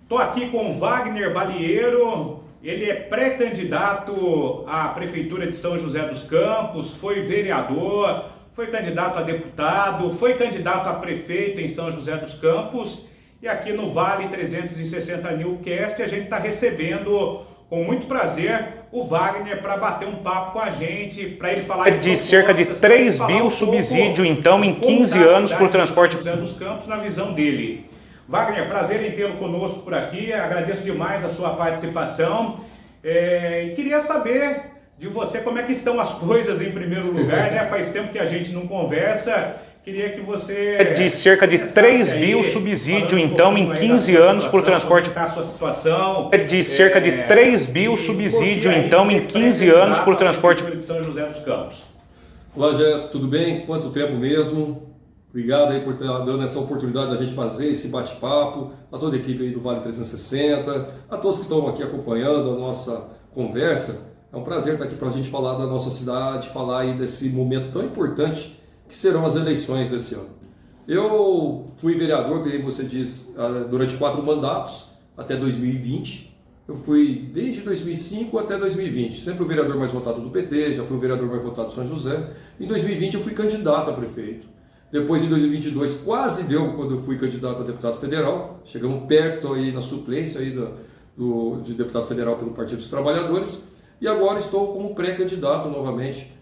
Estou aqui com o Wagner Balieiro, ele é pré-candidato à Prefeitura de São José dos Campos, foi vereador, foi candidato a deputado, foi candidato a prefeito em São José dos Campos e aqui no Vale 360 Newcast a gente está recebendo com muito prazer o Wagner para bater um papo com a gente, para ele falar de cerca de 3 mil subsídio então em 15 anos por transporte. São José dos Campos na visão dele. Wagner, prazer em tê-lo conosco por aqui, agradeço demais a sua participação e queria saber de você como é que estão as coisas em primeiro lugar, né? Faz tempo que a gente não conversa, queria que você... de cerca de 3 mil subsídio então em 15 anos por transporte. A sua situação... de cerca de 3 mil subsídio então em 15 anos por transporte. De São José dos Campos. Olá, Jéssica, tudo bem? Quanto tempo mesmo? Obrigado aí por estar dando essa oportunidade da gente fazer esse bate-papo, a toda a equipe aí do Vale 360, a todos que estão aqui acompanhando a nossa conversa. É um prazer estar aqui para a gente falar da nossa cidade, falar aí desse momento tão importante que serão as eleições desse ano. Eu fui vereador, como você diz, durante 4 mandatos, até 2020. Eu fui desde 2005 até 2020, sempre o vereador mais votado do PT, já fui o vereador mais votado de São José. Em 2020 eu fui candidato a prefeito. Depois, em 2022, quase deu quando eu fui candidato a deputado federal. Chegamos perto aí na suplência aí de deputado federal pelo Partido dos Trabalhadores. E agora estou como pré-candidato novamente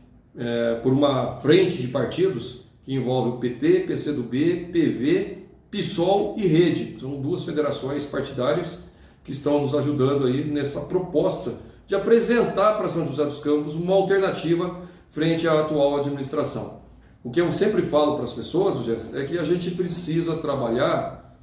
por uma frente de partidos que envolve o PT, PCdoB, PV, PSOL e Rede. São 2 federações partidárias que estão nos ajudando aí nessa proposta de apresentar para São José dos Campos uma alternativa frente à atual administração. O que eu sempre falo para as pessoas, Jéssica, é que a gente precisa trabalhar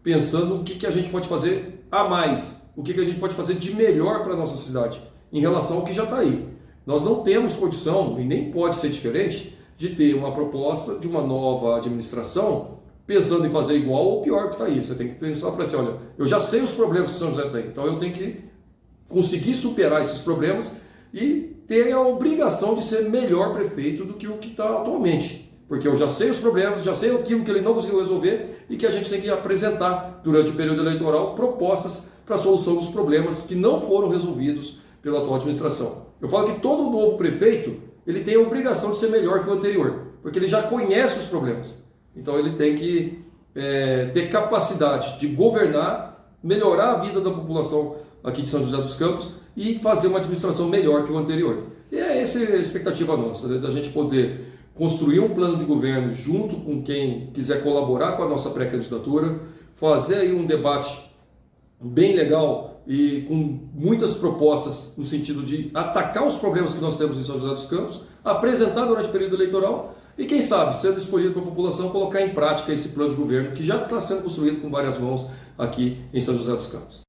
pensando o que a gente pode fazer a mais, o que a gente pode fazer de melhor para a nossa cidade, em relação ao que já está aí. Nós não temos condição, e nem pode ser diferente, de ter uma proposta de uma nova administração pensando em fazer igual ou pior que está aí. Você tem que pensar para assim, olha, eu já sei os problemas que São José tem, então eu tenho que conseguir superar esses problemas e ter a obrigação de ser melhor prefeito do que o que está atualmente. Porque eu já sei os problemas, já sei aquilo que ele não conseguiu resolver e que a gente tem que apresentar durante o período eleitoral propostas para a solução dos problemas que não foram resolvidos pela atual administração. Eu falo que todo novo prefeito ele tem a obrigação de ser melhor que o anterior, porque ele já conhece os problemas. Então ele tem que ter capacidade de governar, melhorar a vida da população aqui de São José dos Campos e fazer uma administração melhor que o anterior. E essa é a expectativa nossa, né? Da gente poder construir um plano de governo junto com quem quiser colaborar com a nossa pré-candidatura, fazer aí um debate bem legal e com muitas propostas no sentido de atacar os problemas que nós temos em São José dos Campos, apresentar durante o período eleitoral e quem sabe, sendo escolhido pela população, colocar em prática esse plano de governo que já está sendo construído com várias mãos aqui em São José dos Campos.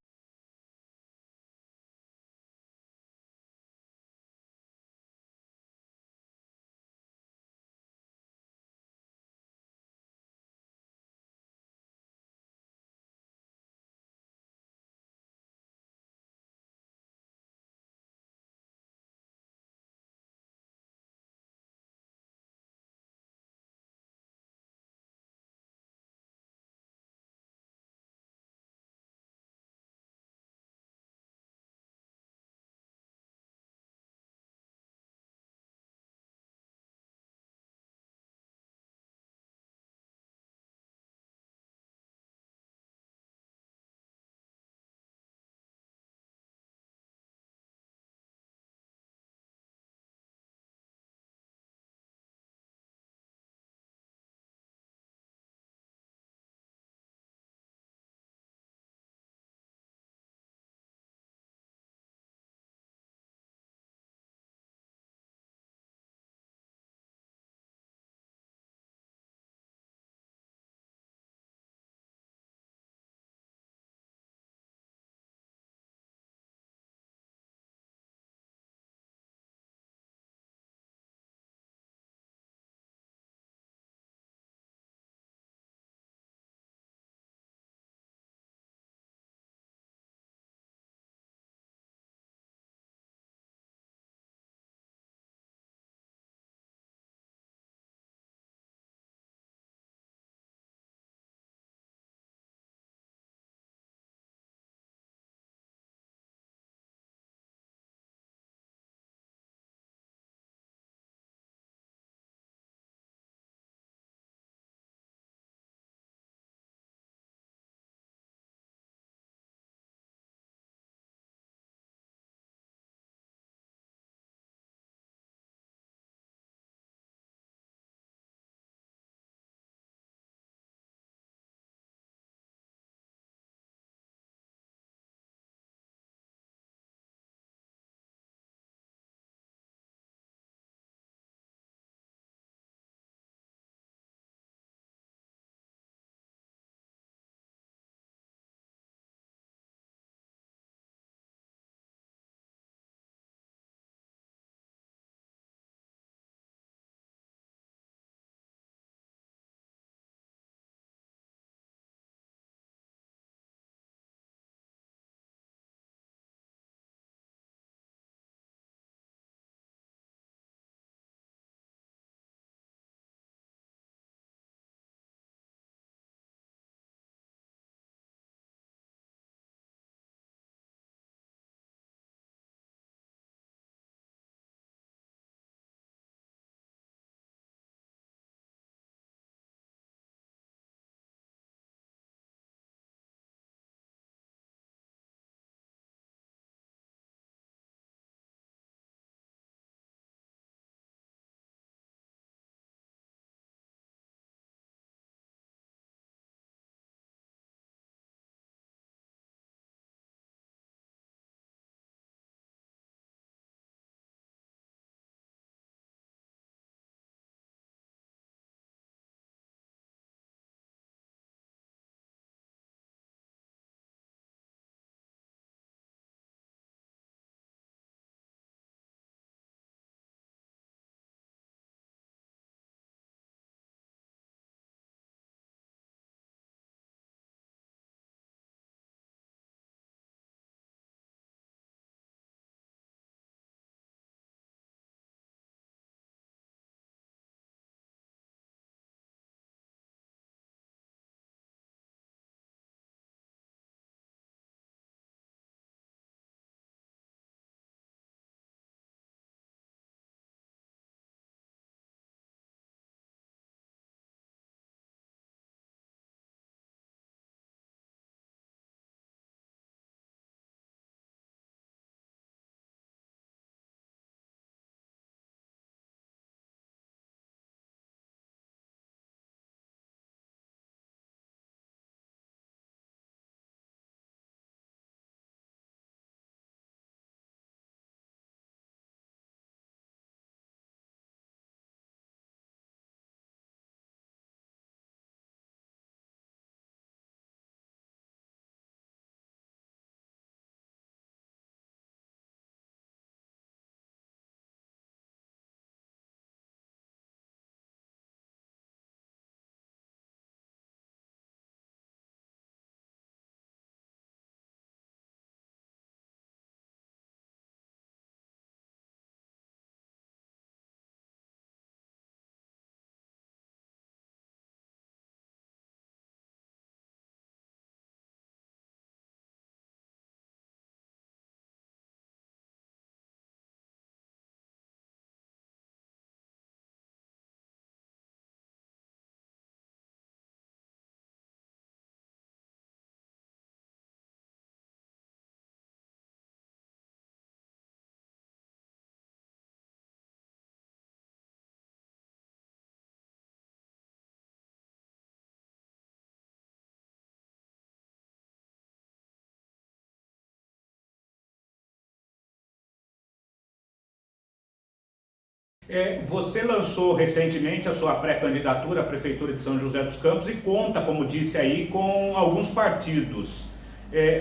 Você lançou recentemente a sua pré-candidatura à Prefeitura de São José dos Campos e conta, como disse aí, com alguns partidos.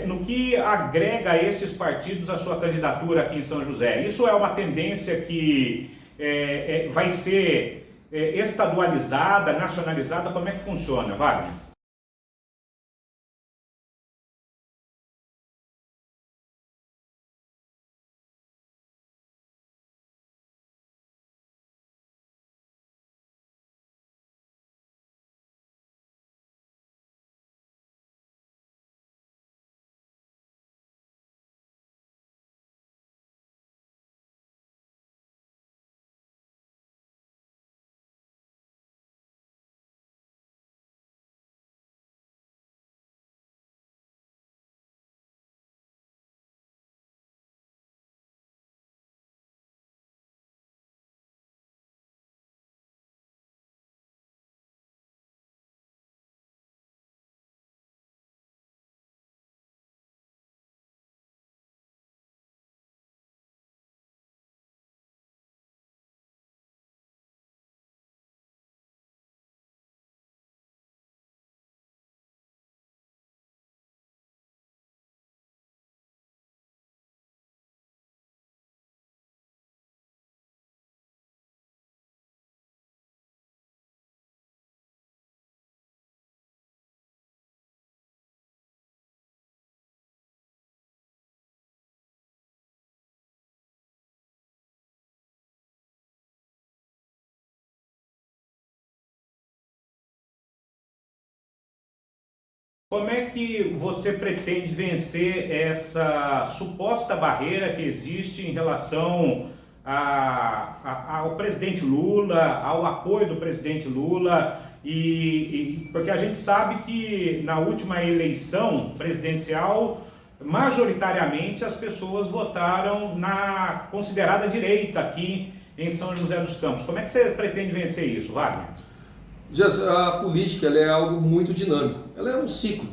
No que agrega estes partidos a sua candidatura aqui em São José? Isso é uma tendência que vai ser estadualizada, nacionalizada? Como é que funciona, Wagner? Como é que você pretende vencer essa suposta barreira que existe em relação ao presidente Lula, ao apoio do presidente Lula? Porque a gente sabe que na última eleição presidencial, majoritariamente as pessoas votaram na considerada direita aqui em São José dos Campos. Como é que você pretende vencer isso, Wagner? A política ela é algo muito dinâmico, ela é um ciclo.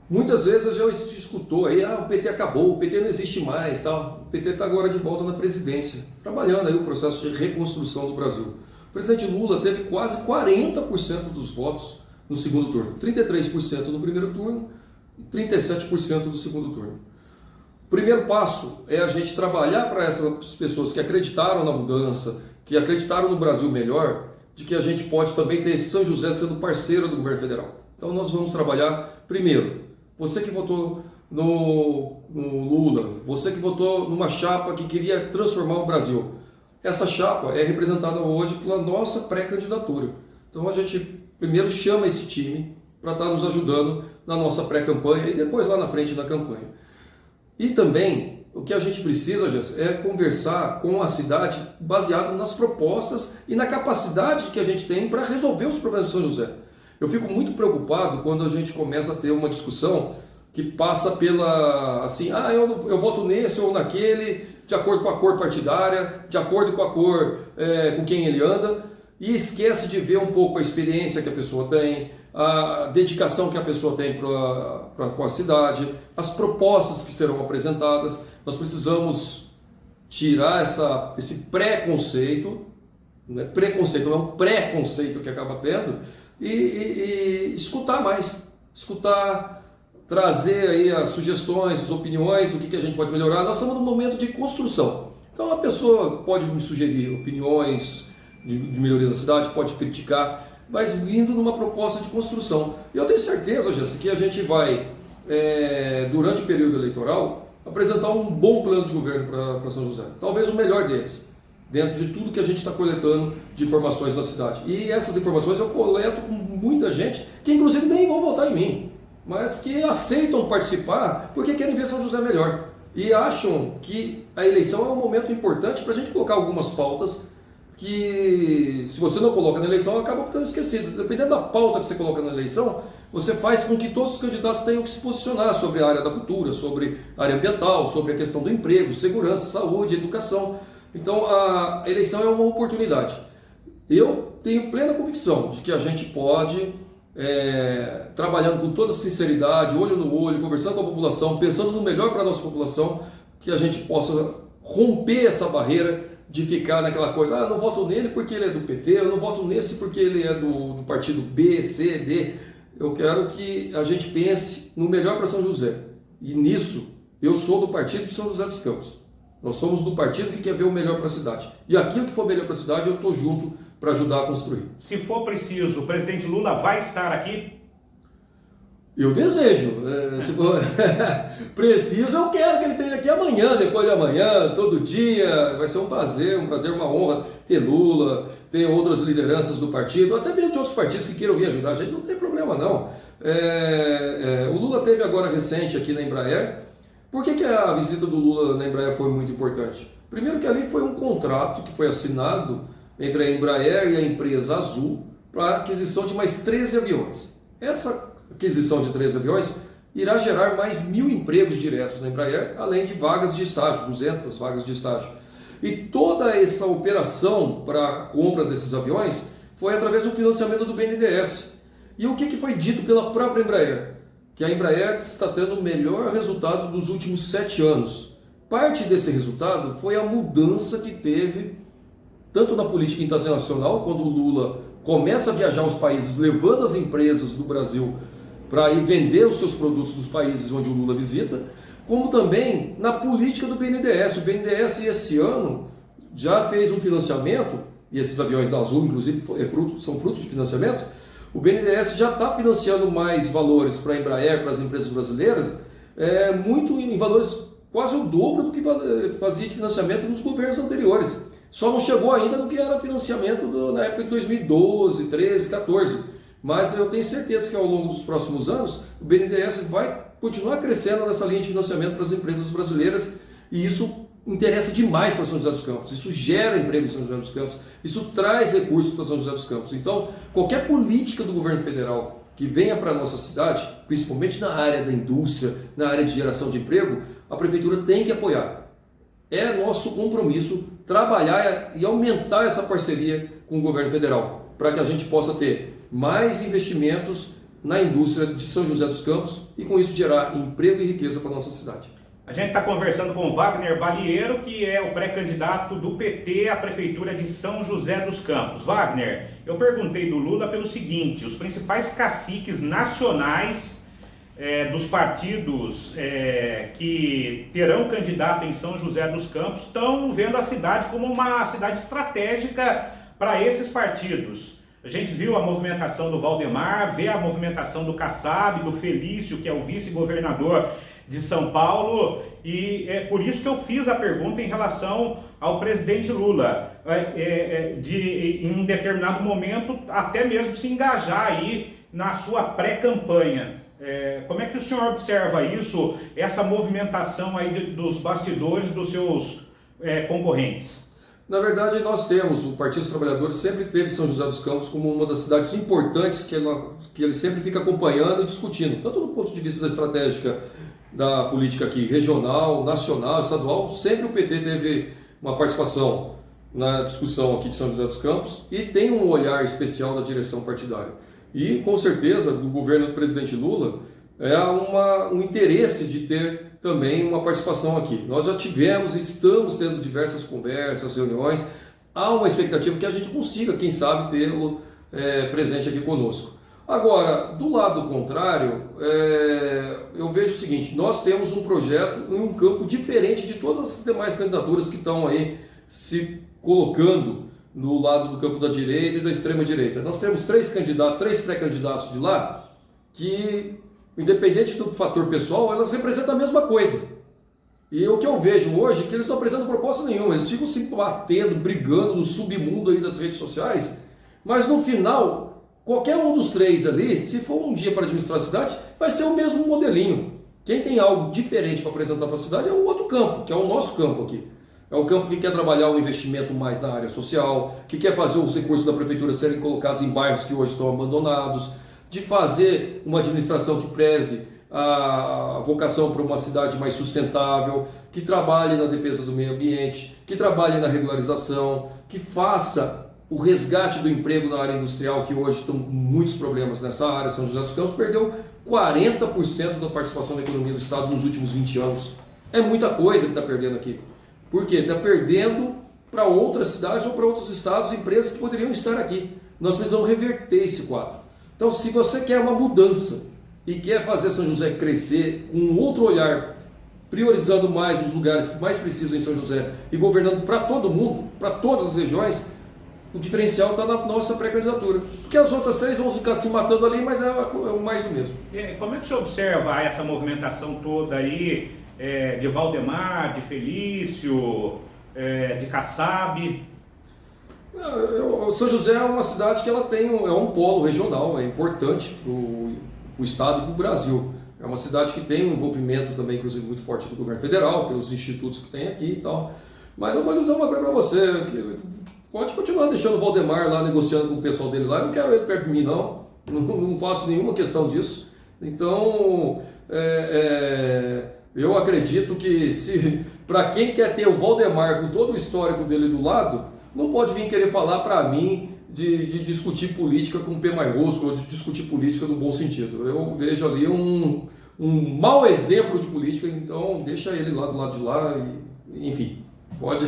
Muitas vezes a gente escutou aí, o PT acabou, o PT não existe mais, tal. O PT está agora de volta na presidência, trabalhando aí o processo de reconstrução do Brasil. O presidente Lula teve quase 40% dos votos no segundo turno, 33% no primeiro turno e 37% no segundo turno. O primeiro passo é a gente trabalhar para essas pessoas que acreditaram na mudança, que acreditaram no Brasil melhor, de que a gente pode também ter São José sendo parceiro do governo federal. Então nós vamos trabalhar, primeiro, você que votou no Lula, você que votou numa chapa que queria transformar o Brasil. Essa chapa é representada hoje pela nossa pré-candidatura. Então a gente primeiro chama esse time para estar nos ajudando na nossa pré-campanha e depois lá na frente da campanha. E também o que a gente precisa, Jéssica, é conversar com a cidade baseado nas propostas e na capacidade que a gente tem para resolver os problemas de São José. Eu fico muito preocupado quando a gente começa a ter uma discussão que passa pela, assim, eu voto nesse ou naquele, de acordo com a cor partidária, de acordo com a cor com quem ele anda, e esquece de ver um pouco a experiência que a pessoa tem, a dedicação que a pessoa tem com a cidade, as propostas que serão apresentadas. Nós precisamos tirar esse preconceito, não é preconceito, é um preconceito que acaba tendo, e escutar mais, trazer aí as sugestões, as opiniões, do que a gente pode melhorar. Nós estamos num momento de construção. Então a pessoa pode me sugerir opiniões de melhoria da cidade, pode criticar, mas vindo numa proposta de construção. E eu tenho certeza, Jéssica, que a gente vai, durante o período eleitoral, apresentar um bom plano de governo para São José. Talvez o melhor deles, dentro de tudo que a gente está coletando de informações na cidade. E essas informações eu coleto com muita gente, que inclusive nem vão votar em mim, mas que aceitam participar porque querem ver São José melhor. E acham que a eleição é um momento importante para a gente colocar algumas pautas que, se você não coloca na eleição, acaba ficando esquecido. Dependendo da pauta que você coloca na eleição, você faz com que todos os candidatos tenham que se posicionar sobre a área da cultura, sobre a área ambiental, sobre a questão do emprego, segurança, saúde, educação. Então a eleição é uma oportunidade. Eu tenho plena convicção de que a gente pode, trabalhando com toda sinceridade, olho no olho, conversando com a população, pensando no melhor para a nossa população, que a gente possa romper essa barreira de ficar naquela coisa, não voto nele porque ele é do PT, eu não voto nesse porque ele é do partido B, C, D. Eu quero que a gente pense no melhor para São José. E nisso, eu sou do partido de São José dos Campos. Nós somos do partido que quer ver o melhor para a cidade. E aquilo que for melhor para a cidade, eu estou junto para ajudar a construir. Se for preciso, o presidente Lula vai estar aqui? Eu desejo. Se for preciso, eu quero que ele esteja aqui amanhã, depois de amanhã, todo dia. Vai ser um prazer, uma honra ter Lula, ter outras lideranças do partido, até mesmo de outros partidos que queiram vir ajudar. A gente não tem problema, não. O Lula teve agora recente aqui na Embraer. Por que a visita do Lula na Embraer foi muito importante? Primeiro que ali foi um contrato que foi assinado entre a Embraer e a empresa Azul para a aquisição de mais 13 aviões. Essa aquisição de 13 aviões irá gerar mais 1.000 empregos diretos na Embraer, além de vagas de estágio, 200 vagas de estágio. E toda essa operação para a compra desses aviões foi através do financiamento do BNDES. E o que foi dito pela própria Embraer? Que a Embraer está tendo o melhor resultado dos últimos 7 anos. Parte desse resultado foi a mudança que teve, tanto na política internacional, quando o Lula começa a viajar aos países, levando as empresas do Brasil para ir vender os seus produtos nos países onde o Lula visita, como também na política do BNDES. O BNDES esse ano já fez um financiamento, e esses aviões da Azul, inclusive, são frutos de financiamento. O BNDES já está financiando mais valores para a Embraer, para as empresas brasileiras, muito em valores quase o dobro do que fazia de financiamento nos governos anteriores. Só não chegou ainda no que era financiamento na época de 2012, 13, 14. Mas eu tenho certeza que ao longo dos próximos anos, o BNDES vai continuar crescendo nessa linha de financiamento para as empresas brasileiras, e isso interessa demais para São José dos Campos. Isso gera emprego em São José dos Campos, isso traz recursos para São José dos Campos. Então, qualquer política do governo federal que venha para a nossa cidade, principalmente na área da indústria, na área de geração de emprego, a prefeitura tem que apoiar. É nosso compromisso trabalhar e aumentar essa parceria com o governo federal, para que a gente possa ter mais investimentos na indústria de São José dos Campos e com isso gerar emprego e riqueza para a nossa cidade. A gente está conversando com Wagner Balieiro, que é o pré-candidato do PT à Prefeitura de São José dos Campos. Wagner, eu perguntei do Lula pelo seguinte: os principais caciques nacionais dos partidos que terão candidato em São José dos Campos estão vendo a cidade como uma cidade estratégica para esses partidos. A gente viu a movimentação do Valdemar, vê a movimentação do Kassab, do Felício, que é o vice-governador de São Paulo, e é por isso que eu fiz a pergunta em relação ao presidente Lula, em um determinado momento até mesmo se engajar aí na sua pré-campanha. Como é que o senhor observa isso, essa movimentação aí dos bastidores dos seus concorrentes? Na verdade, nós temos, o Partido dos Trabalhadores sempre teve São José dos Campos como uma das cidades importantes que ele sempre fica acompanhando e discutindo, tanto do ponto de vista da estratégica da política aqui regional, nacional, estadual. Sempre o PT teve uma participação na discussão aqui de São José dos Campos e tem um olhar especial da direção partidária. E, com certeza, do governo do presidente Lula, um interesse de ter também uma participação aqui. Nós já tivemos e estamos tendo diversas conversas, reuniões. Há uma expectativa que a gente consiga, quem sabe, tê-lo presente aqui conosco. Agora, do lado contrário, eu vejo o seguinte: nós temos um projeto em um campo diferente de todas as demais candidaturas que estão aí se colocando no lado do campo da direita e da extrema direita. Nós temos três pré-candidatos de lá que, independente do fator pessoal, elas representam a mesma coisa. E o que eu vejo hoje é que eles não apresentam proposta nenhuma, eles ficam se batendo, brigando no submundo aí das redes sociais, mas no final, qualquer um dos três ali, se for um dia para administrar a cidade, vai ser o mesmo modelinho. Quem tem algo diferente para apresentar para a cidade é o outro campo, que é o nosso campo aqui. É o campo que quer trabalhar o investimento mais na área social, que quer fazer os recursos da prefeitura serem colocados em bairros que hoje estão abandonados, de fazer uma administração que preze a vocação para uma cidade mais sustentável, que trabalhe na defesa do meio ambiente, que trabalhe na regularização, que faça o resgate do emprego na área industrial, que hoje estão com muitos problemas nessa área. São José dos Campos perdeu 40% da participação da economia do estado nos últimos 20 anos. É muita coisa que está perdendo aqui. Por quê? Está perdendo para outras cidades ou para outros estados, empresas que poderiam estar aqui. Nós precisamos reverter esse quadro. Então, se você quer uma mudança e quer fazer São José crescer com um outro olhar, priorizando mais os lugares que mais precisam em São José e governando para todo mundo, para todas as regiões, o diferencial está na nossa pré-candidatura. Porque as outras três vão ficar se matando ali, mas é o mais do mesmo. Como é que você observa essa movimentação toda aí, de Valdemar, de Felício, de Kassab? São José é uma cidade que ela tem um polo regional, é importante para o estado e para o Brasil. É uma cidade que tem um envolvimento também, inclusive, muito forte do governo federal, pelos institutos que tem aqui e tal. Mas eu vou dizer uma coisa para você, que pode continuar deixando o Valdemar lá, negociando com o pessoal dele lá, eu não quero ele perto de mim não, não faço nenhuma questão disso. Então, eu acredito que para quem quer ter o Valdemar com todo o histórico dele do lado, não pode vir querer falar para mim de discutir política com o P maiúsculo, ou de discutir política no bom sentido. Eu vejo ali um mau exemplo de política, então deixa ele lá do lado de lá, enfim, pode.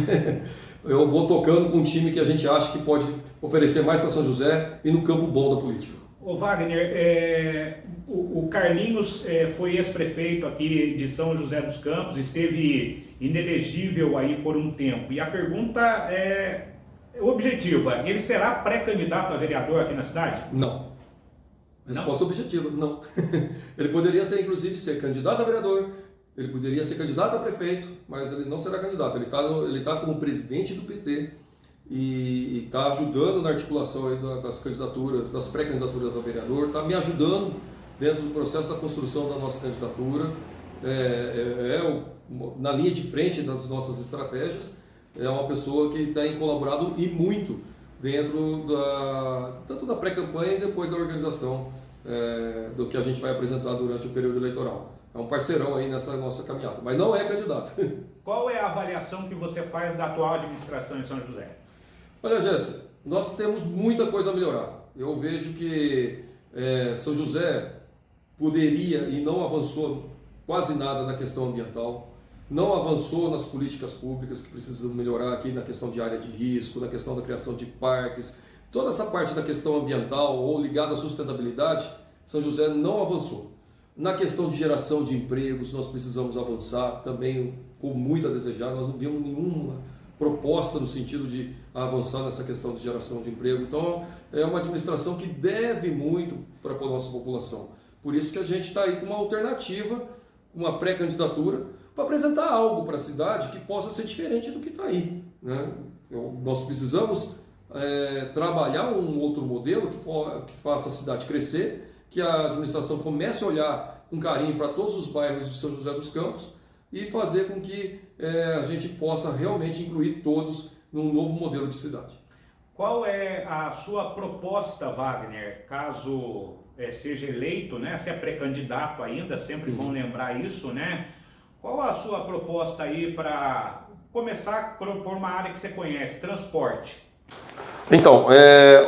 Eu vou tocando com um time que a gente acha que pode oferecer mais para São José e no campo bom da política. Ô Wagner, o Carlinhos foi ex-prefeito aqui de São José dos Campos, esteve inelegível aí por um tempo, e a pergunta é objetiva: ele será pré-candidato a vereador aqui na cidade? Não. Resposta objetiva, não. Ele poderia ter, inclusive, ser candidato a vereador, ele poderia ser candidato a prefeito, mas ele não será candidato. Ele está como presidente do PT e está ajudando na articulação aí das candidaturas, das pré-candidaturas a vereador, está me ajudando dentro do processo da construção da nossa candidatura, na linha de frente das nossas estratégias. É uma pessoa que tem colaborado e muito dentro tanto da pré-campanha e depois da organização do que a gente vai apresentar durante o período eleitoral. É um parceirão aí nessa nossa caminhada, mas não é candidato. Qual é a avaliação que você faz da atual administração em São José? Olha, Jéssica, nós temos muita coisa a melhorar. Eu vejo que São José poderia e não avançou quase nada na questão ambiental, não avançou nas políticas públicas que precisam melhorar aqui na questão de área de risco, na questão da criação de parques, toda essa parte da questão ambiental ou ligada à sustentabilidade, São José não avançou. Na questão de geração de empregos, nós precisamos avançar também, com muito a desejar. Nós não vimos nenhuma proposta no sentido de avançar nessa questão de geração de emprego. Então, é uma administração que deve muito para a nossa população. Por isso que a gente está aí com uma alternativa, uma pré-candidatura, para apresentar algo para a cidade que possa ser diferente do que está aí, né? Nós precisamos trabalhar um outro modelo que faça a cidade crescer, que a administração comece a olhar com carinho para todos os bairros de São José dos Campos e fazer com que a gente possa realmente incluir todos num novo modelo de cidade. Qual é a sua proposta, Wagner, caso seja eleito, né? Se é pré-candidato ainda, sempre bom lembrar isso, né? Qual a sua proposta aí para começar por uma área que você conhece, transporte? Então,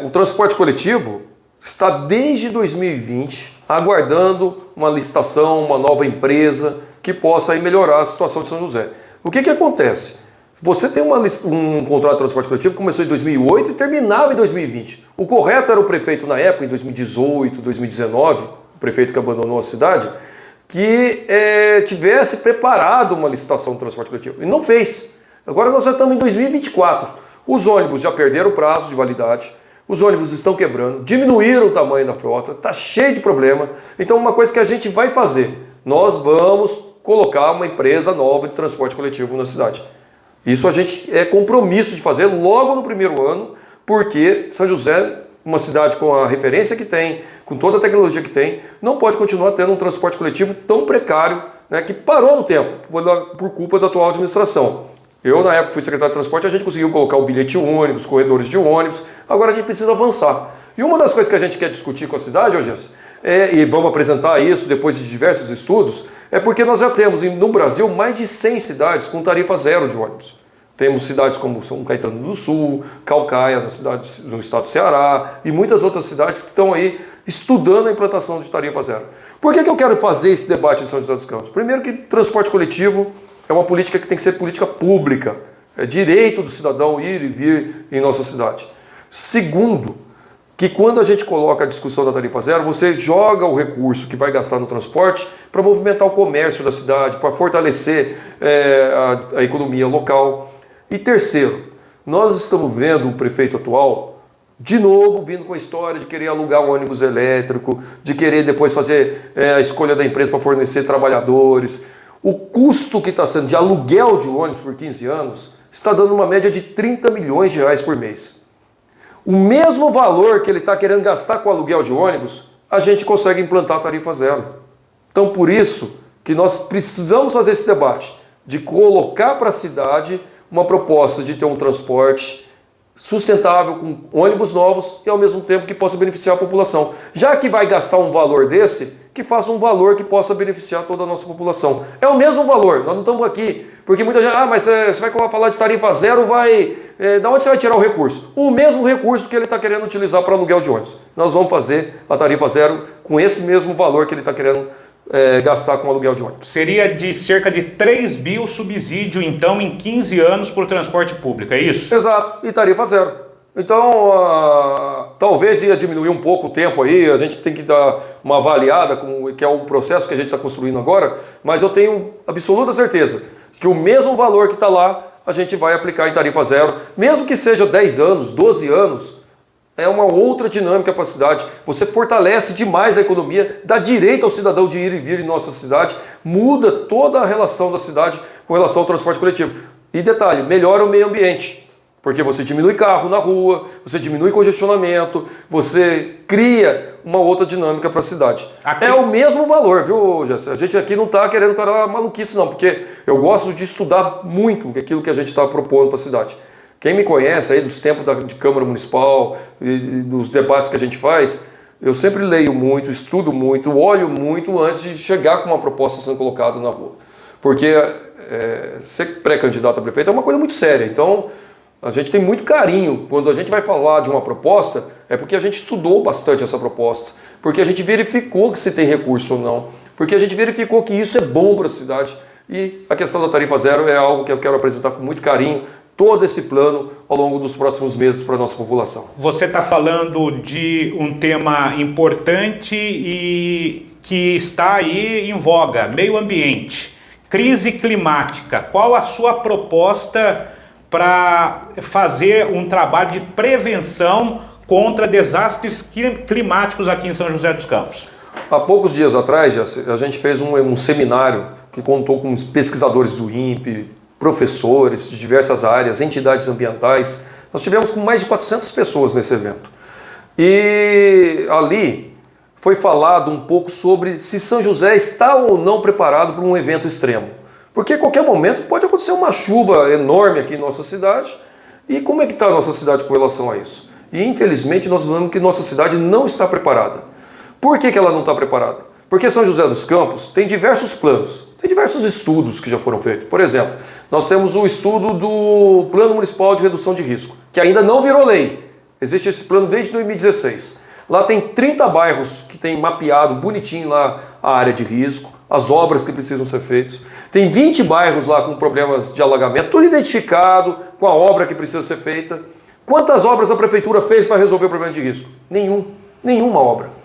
o transporte coletivo está desde 2020 aguardando uma licitação, uma nova empresa que possa aí melhorar a situação de São José. O que acontece? Você tem um contrato de transporte coletivo que começou em 2008 e terminava em 2020. O correto era o prefeito na época, em 2018, 2019, o prefeito que abandonou a cidade, que tivesse preparado uma licitação de transporte coletivo. E não fez. Agora nós já estamos em 2024. Os ônibus já perderam o prazo de validade, os ônibus estão quebrando, diminuíram o tamanho da frota, está cheio de problema. Então uma coisa que a gente vai fazer, nós vamos colocar uma empresa nova de transporte coletivo na cidade. Isso a gente compromisso de fazer logo no primeiro ano, porque São José, uma cidade com a referência que tem, com toda a tecnologia que tem, não pode continuar tendo um transporte coletivo tão precário, né, que parou no tempo por culpa da atual administração. Eu, na época, fui secretário de transporte, a gente conseguiu colocar o bilhete único, os corredores de ônibus, agora a gente precisa avançar. E uma das coisas que a gente quer discutir com a cidade, Ogés, e vamos apresentar isso depois de diversos estudos, é porque nós já temos no Brasil mais de 100 cidades com tarifa zero de ônibus. Temos cidades como São Caetano do Sul, Calcaia, no estado do Ceará, e muitas outras cidades que estão aí estudando a implantação de tarifa zero. Por que eu quero fazer esse debate em São José dos Campos? Primeiro que transporte coletivo é uma política que tem que ser política pública. É direito do cidadão ir e vir em nossa cidade. Segundo, que quando a gente coloca a discussão da tarifa zero, você joga o recurso que vai gastar no transporte para movimentar o comércio da cidade, para fortalecer a economia local. E terceiro, nós estamos vendo o prefeito atual, de novo, vindo com a história de querer alugar um ônibus elétrico, de querer depois fazer a escolha da empresa para fornecer trabalhadores. O custo que está sendo de aluguel de ônibus por 15 anos está dando uma média de 30 milhões de reais por mês. O mesmo valor que ele está querendo gastar com o aluguel de ônibus, a gente consegue implantar a tarifa zero. Então, por isso que nós precisamos fazer esse debate, de colocar para a cidade uma proposta de ter um transporte sustentável, com ônibus novos e ao mesmo tempo que possa beneficiar a população. Já que vai gastar um valor desse, que faça um valor que possa beneficiar toda a nossa população. É o mesmo valor, nós não estamos aqui, porque muita gente, mas você vai falar de tarifa zero, da onde você vai tirar o recurso? O mesmo recurso que ele está querendo utilizar para aluguel de ônibus. Nós vamos fazer a tarifa zero com esse mesmo valor que ele está querendo gastar com aluguel de ônibus. Seria de cerca de 3 bi o subsídio, então, em 15 anos por transporte público, é isso? Exato, e tarifa zero. Então, talvez ia diminuir um pouco o tempo aí, a gente tem que dar uma avaliada, que é o processo que a gente está construindo agora, mas eu tenho absoluta certeza que o mesmo valor que está lá, a gente vai aplicar em tarifa zero, mesmo que seja 10 anos, 12 anos, é uma outra dinâmica para a cidade. Você fortalece demais a economia, dá direito ao cidadão de ir e vir em nossa cidade, muda toda a relação da cidade com relação ao transporte coletivo. E detalhe, melhora o meio ambiente, porque você diminui carro na rua, você diminui congestionamento, você cria uma outra dinâmica para a cidade. É o mesmo valor, viu, Jéssica? A gente aqui não está querendo falar maluquice não, porque eu gosto de estudar muito aquilo que a gente está propondo para a cidade. Quem me conhece aí dos tempos de Câmara Municipal e dos debates que a gente faz, eu sempre leio muito, estudo muito, olho muito antes de chegar com uma proposta sendo colocada na rua. Porque ser pré-candidato a prefeito é uma coisa muito séria. Então, a gente tem muito carinho. Quando a gente vai falar de uma proposta, é porque a gente estudou bastante essa proposta. Porque a gente verificou que se tem recurso ou não. Porque a gente verificou que isso é bom para a cidade. E a questão da tarifa zero é algo que eu quero apresentar com muito carinho, todo esse plano ao longo dos próximos meses para a nossa população. Você está falando de um tema importante e que está aí em voga, meio ambiente, crise climática. Qual a sua proposta para fazer um trabalho de prevenção contra desastres climáticos aqui em São José dos Campos? Há poucos dias atrás, a gente fez um seminário que contou com os pesquisadores do INPE, professores de diversas áreas, entidades ambientais. Nós tivemos com mais de 400 pessoas nesse evento. E ali foi falado um pouco sobre se São José está ou não preparado para um evento extremo. Porque a qualquer momento pode acontecer uma chuva enorme aqui em nossa cidade. E como é que está a nossa cidade com relação a isso? E infelizmente nós vemos que nossa cidade não está preparada. Por que ela não está preparada? Porque São José dos Campos tem diversos planos, tem diversos estudos que já foram feitos. Por exemplo, nós temos o estudo do Plano Municipal de Redução de Risco, que ainda não virou lei. Existe esse plano desde 2016. Lá tem 30 bairros que tem mapeado bonitinho lá a área de risco, as obras que precisam ser feitas. Tem 20 bairros lá com problemas de alagamento, tudo identificado com a obra que precisa ser feita. Quantas obras a prefeitura fez para resolver o problema de risco? Nenhuma obra.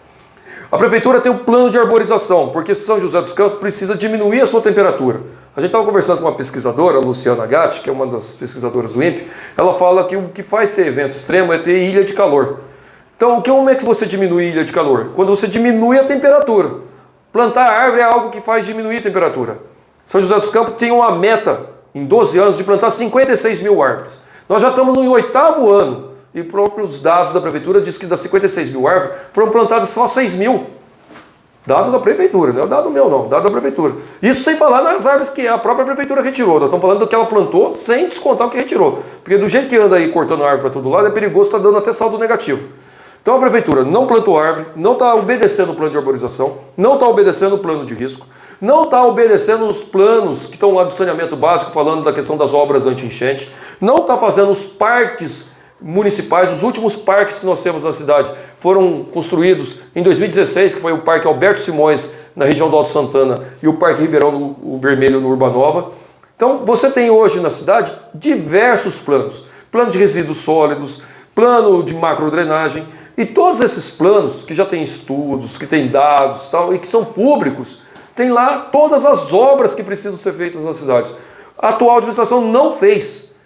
A prefeitura tem um plano de arborização, porque São José dos Campos precisa diminuir a sua temperatura. A gente estava conversando com uma pesquisadora, a Luciana Gatti, que é uma das pesquisadoras do INPE, ela fala que o que faz ter evento extremo é ter ilha de calor. Então, como é que você diminui ilha de calor? Quando você diminui a temperatura. Plantar árvore é algo que faz diminuir a temperatura. São José dos Campos tem uma meta, em 12 anos, de plantar 56 mil árvores. Nós já estamos no 8º ano. E próprios dados da prefeitura diz que das 56 mil árvores foram plantadas só 6 mil. Dado da prefeitura, não é dado meu não, dado da prefeitura. Isso sem falar nas árvores que a própria prefeitura retirou. Nós estamos falando do que ela plantou sem descontar o que retirou. Porque do jeito que anda aí cortando árvore para todo lado, é perigoso, está dando até saldo negativo. Então a prefeitura não plantou árvore, não está obedecendo o plano de arborização, não está obedecendo o plano de risco, não está obedecendo os planos que estão lá do saneamento básico, falando da questão das obras anti-enchente, não está fazendo os parques municipais. Os últimos parques que nós temos na cidade foram construídos em 2016, que foi o Parque Alberto Simões, na região do Alto Santana, e o Parque Ribeirão do Vermelho, no Urbanova. Então você tem hoje na cidade diversos planos. Plano de resíduos sólidos, plano de macrodrenagem, e todos esses planos que já têm estudos, que têm dados tal, e que são públicos, tem lá todas as obras que precisam ser feitas nas cidades. A atual administração não fez.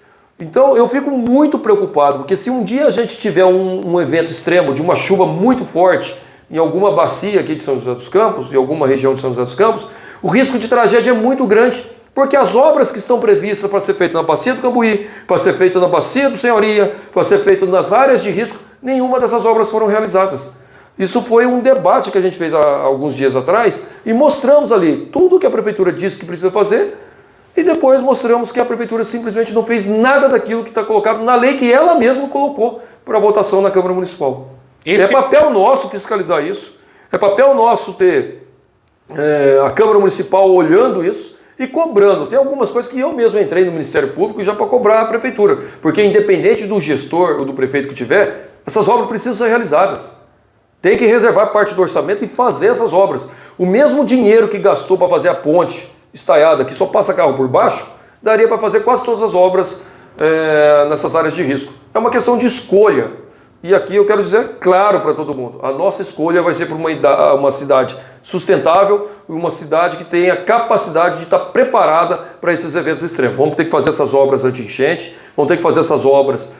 Então eu fico muito preocupado, porque se um dia a gente tiver um evento extremo de uma chuva muito forte em alguma bacia aqui de São José dos Campos, em alguma região de São José dos Campos, o risco de tragédia é muito grande, porque as obras que estão previstas para ser feitas na bacia do Cambuí, para ser feita na bacia do Senhoria, para ser feita nas áreas de risco, nenhuma dessas obras foram realizadas. Isso foi um debate que a gente fez há alguns dias atrás e mostramos ali tudo o que a prefeitura disse que precisa fazer e depois mostramos que a prefeitura simplesmente não fez nada daquilo que está colocado na lei que ela mesma colocou para votação na Câmara Municipal. É papel nosso fiscalizar isso, é papel nosso ter a Câmara Municipal olhando isso e cobrando. Tem algumas coisas que eu mesmo entrei no Ministério Público já para cobrar a prefeitura, porque independente do gestor ou do prefeito que tiver, essas obras precisam ser realizadas. Tem que reservar parte do orçamento e fazer essas obras. O mesmo dinheiro que gastou para fazer a ponte estaiada, que só passa carro por baixo, daria para fazer quase todas as obras nessas áreas de risco. É uma questão de escolha. E aqui eu quero dizer claro para todo mundo, a nossa escolha vai ser por uma cidade sustentável e uma cidade que tenha capacidade de estar preparada para esses eventos extremos. Vamos ter que fazer essas obras anti-enchente, vamos ter que fazer essas obras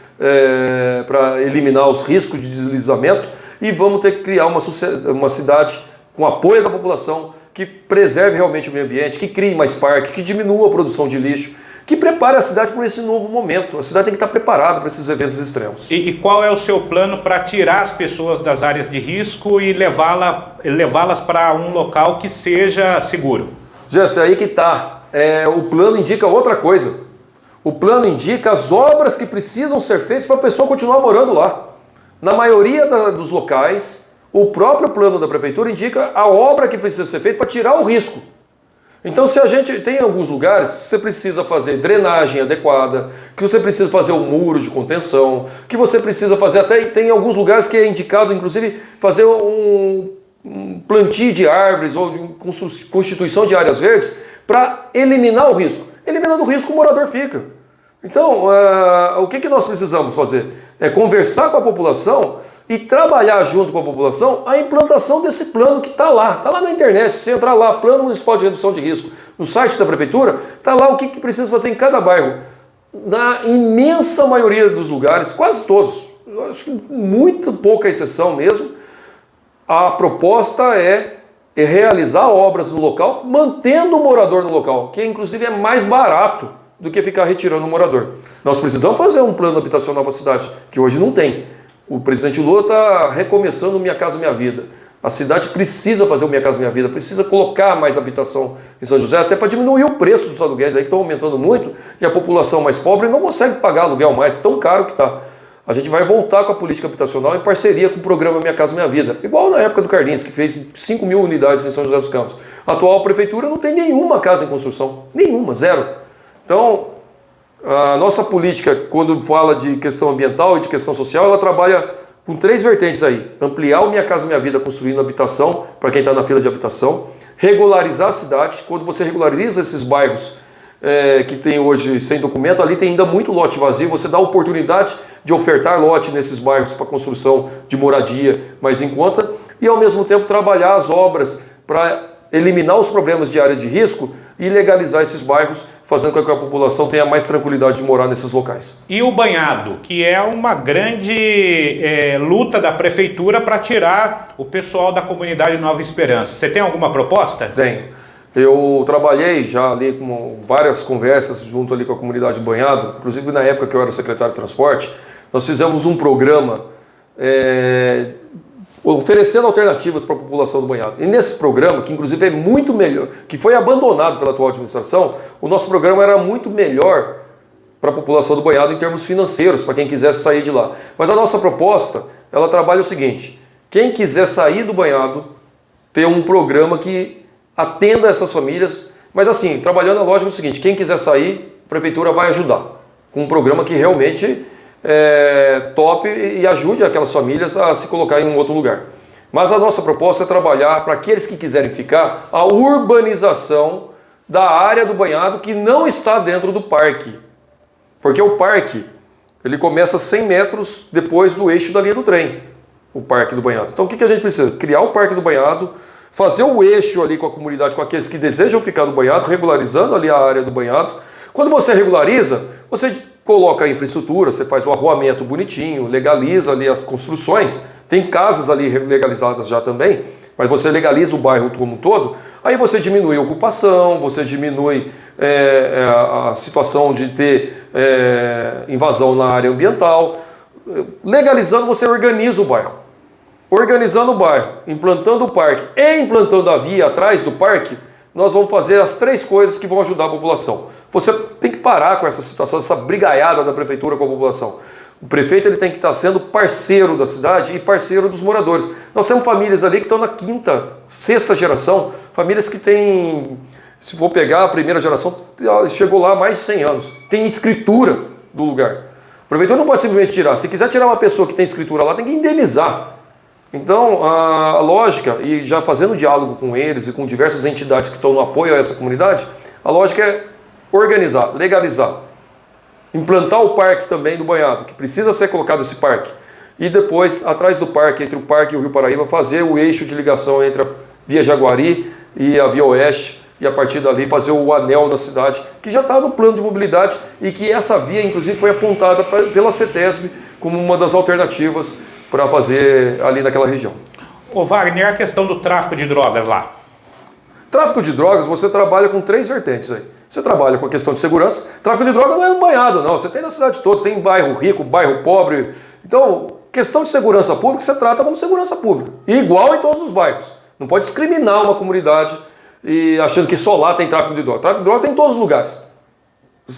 para eliminar os riscos de deslizamento e vamos ter que criar uma cidade com apoio da população, que preserve realmente o meio ambiente, que crie mais parque, que diminua a produção de lixo, que prepare a cidade por esse novo momento. A cidade tem que estar preparada para esses eventos extremos. E qual é o seu plano para tirar as pessoas das áreas de risco e levá-las para um local que seja seguro? Jesse, aí que está. O plano indica outra coisa. O plano indica as obras que precisam ser feitas para a pessoa continuar morando lá. Na maioria dos locais, o próprio plano da prefeitura indica a obra que precisa ser feita para tirar o risco. Então, se a gente tem alguns lugares, você precisa fazer drenagem adequada, que você precisa fazer um muro de contenção, que você precisa fazer até, tem alguns lugares que é indicado, inclusive, fazer um plantio de árvores ou de constituição de áreas verdes para eliminar o risco. Eliminando o risco, o morador fica. Então, o que nós precisamos fazer? É conversar com a população e trabalhar junto com a população a implantação desse plano que está lá na internet. Se entrar lá, Plano Municipal de Redução de Risco, no site da Prefeitura, está lá o que precisa fazer em cada bairro. Na imensa maioria dos lugares, quase todos, acho que muito pouca exceção mesmo, a proposta é realizar obras no local, mantendo o morador no local, que inclusive é mais barato do que ficar retirando o morador. Nós precisamos fazer um plano habitacional para a cidade, que hoje não tem. O presidente Lula está recomeçando o Minha Casa Minha Vida. A cidade precisa fazer o Minha Casa Minha Vida, precisa colocar mais habitação em São José, até para diminuir o preço dos aluguéis aí, que estão aumentando muito, e a população mais pobre não consegue pagar aluguel mais, tão caro que está. A gente vai voltar com a política habitacional em parceria com o programa Minha Casa Minha Vida, igual na época do Carlinhos, que fez 5 mil unidades em São José dos Campos. A atual prefeitura não tem nenhuma casa em construção, nenhuma, zero. Então, a nossa política, quando fala de questão ambiental e de questão social, ela trabalha com 3 vertentes aí. Ampliar o Minha Casa Minha Vida construindo habitação, para quem está na fila de habitação. Regularizar a cidade. Quando você regulariza esses bairros que tem hoje sem documento, ali tem ainda muito lote vazio. Você dá a oportunidade de ofertar lote nesses bairros para construção de moradia mais em conta. E, ao mesmo tempo, trabalhar as obras para eliminar os problemas de área de risco e legalizar esses bairros, fazendo com que a população tenha mais tranquilidade de morar nesses locais. E o banhado, que é uma grande luta da prefeitura para tirar o pessoal da comunidade Nova Esperança. Você tem alguma proposta? Tenho. Eu trabalhei já ali com várias conversas junto ali com a comunidade Banhado, inclusive na época que eu era secretário de transporte, nós fizemos um programa oferecendo alternativas para a população do Banhado. E nesse programa, que inclusive é muito melhor, que foi abandonado pela atual administração, o nosso programa era muito melhor para a população do Banhado em termos financeiros, para quem quisesse sair de lá. Mas a nossa proposta, ela trabalha o seguinte: quem quiser sair do Banhado, ter um programa que atenda essas famílias, mas assim, trabalhando a lógica do seguinte: quem quiser sair, a prefeitura vai ajudar, com um programa que realmente top e ajude aquelas famílias a se colocar em um outro lugar. Mas a nossa proposta é trabalhar para aqueles que quiserem ficar, a urbanização da área do banhado que não está dentro do parque. Porque o parque, ele começa 100 metros depois do eixo da linha do trem, o parque do banhado. Então o que a gente precisa? Criar o parque do banhado, fazer o eixo ali com a comunidade, com aqueles que desejam ficar no banhado, regularizando ali a área do banhado. Quando você regulariza, você coloca a infraestrutura, você faz o arruamento bonitinho, legaliza ali as construções, tem casas ali legalizadas já também, mas você legaliza o bairro como um todo, aí você diminui a ocupação, você diminui a situação de ter invasão na área ambiental. Legalizando, você organiza o bairro. Organizando o bairro, implantando o parque e implantando a via atrás do parque, nós vamos fazer as 3 coisas que vão ajudar a população. Você tem que parar com essa situação, essa brigaiada da prefeitura com a população. O prefeito ele tem que estar sendo parceiro da cidade e parceiro dos moradores. Nós temos famílias ali que estão na 5ª, 6ª geração, famílias que têm, se for pegar a primeira geração, chegou lá há mais de 100 anos. Tem escritura do lugar. A prefeitura não pode simplesmente tirar. Se quiser tirar uma pessoa que tem escritura lá, tem que indenizar. Então, a lógica, e já fazendo diálogo com eles e com diversas entidades que estão no apoio a essa comunidade, a lógica é organizar, legalizar, implantar o parque também do banhado, que precisa ser colocado esse parque, e depois, atrás do parque, entre o parque e o Rio Paraíba, fazer o eixo de ligação entre a Via Jaguari e a Via Oeste, e a partir dali fazer o anel da cidade, que já está no plano de mobilidade e que essa via, inclusive, foi apontada pela CETESB como uma das alternativas para fazer ali naquela região. Ô Wagner, a questão do tráfico de drogas lá. Tráfico de drogas, você trabalha com 3 vertentes aí. Você trabalha com a questão de segurança. Tráfico de droga não é no banhado, não. Você tem na cidade toda, tem bairro rico, bairro pobre. Então, questão de segurança pública, você trata como segurança pública. E igual em todos os bairros. Não pode discriminar uma comunidade e achando que só lá tem tráfico de drogas. Tráfico de drogas tem em todos os lugares.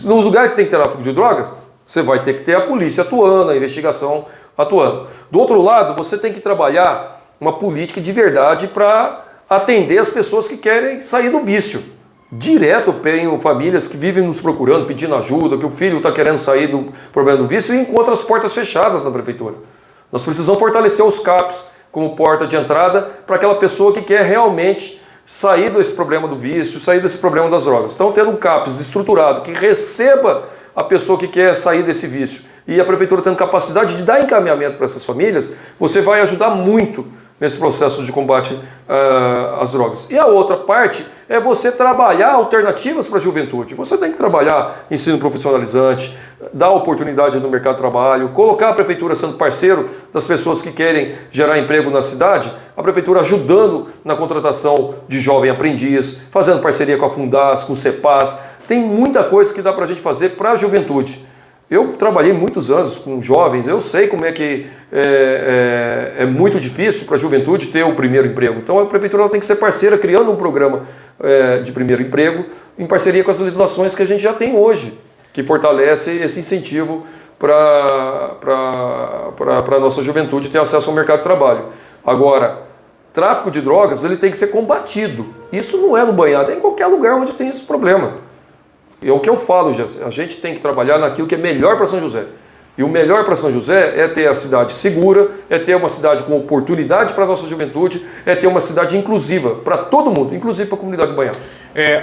Nos lugares que tem tráfico de drogas, você vai ter que ter a polícia atuando, a investigação atuando. Do outro lado, você tem que trabalhar uma política de verdade para atender as pessoas que querem sair do vício. Direto tenho famílias que vivem nos procurando, pedindo ajuda, que o filho está querendo sair do problema do vício e encontra as portas fechadas na prefeitura. Nós precisamos fortalecer os CAPs como porta de entrada para aquela pessoa que quer realmente sair desse problema do vício, sair desse problema das drogas. Então, tendo um CAPs estruturado que receba a pessoa que quer sair desse vício e a prefeitura tendo capacidade de dar encaminhamento para essas famílias, você vai ajudar muito nesse processo de combate às drogas. E a outra parte é você trabalhar alternativas para a juventude. Você tem que trabalhar ensino profissionalizante, dar oportunidade no mercado de trabalho, colocar a prefeitura sendo parceiro das pessoas que querem gerar emprego na cidade, a prefeitura ajudando na contratação de jovem aprendiz, fazendo parceria com a Fundas, com o CEPAS. Tem muita coisa que dá para a gente fazer para a juventude. Eu trabalhei muitos anos com jovens, eu sei como é que é muito difícil para a juventude ter o primeiro emprego. Então a prefeitura tem que ser parceira, criando um programa de primeiro emprego, em parceria com as legislações que a gente já tem hoje, que fortalece esse incentivo para a nossa juventude ter acesso ao mercado de trabalho. Agora, tráfico de drogas ele tem que ser combatido. Isso não é no banhado, é em qualquer lugar onde tem esse problema. É o que eu falo, Jéssica, a gente tem que trabalhar naquilo que é melhor para São José. E o melhor para São José é ter a cidade segura, é ter uma cidade com oportunidade para a nossa juventude, é ter uma cidade inclusiva para todo mundo, inclusive para a comunidade do banhado.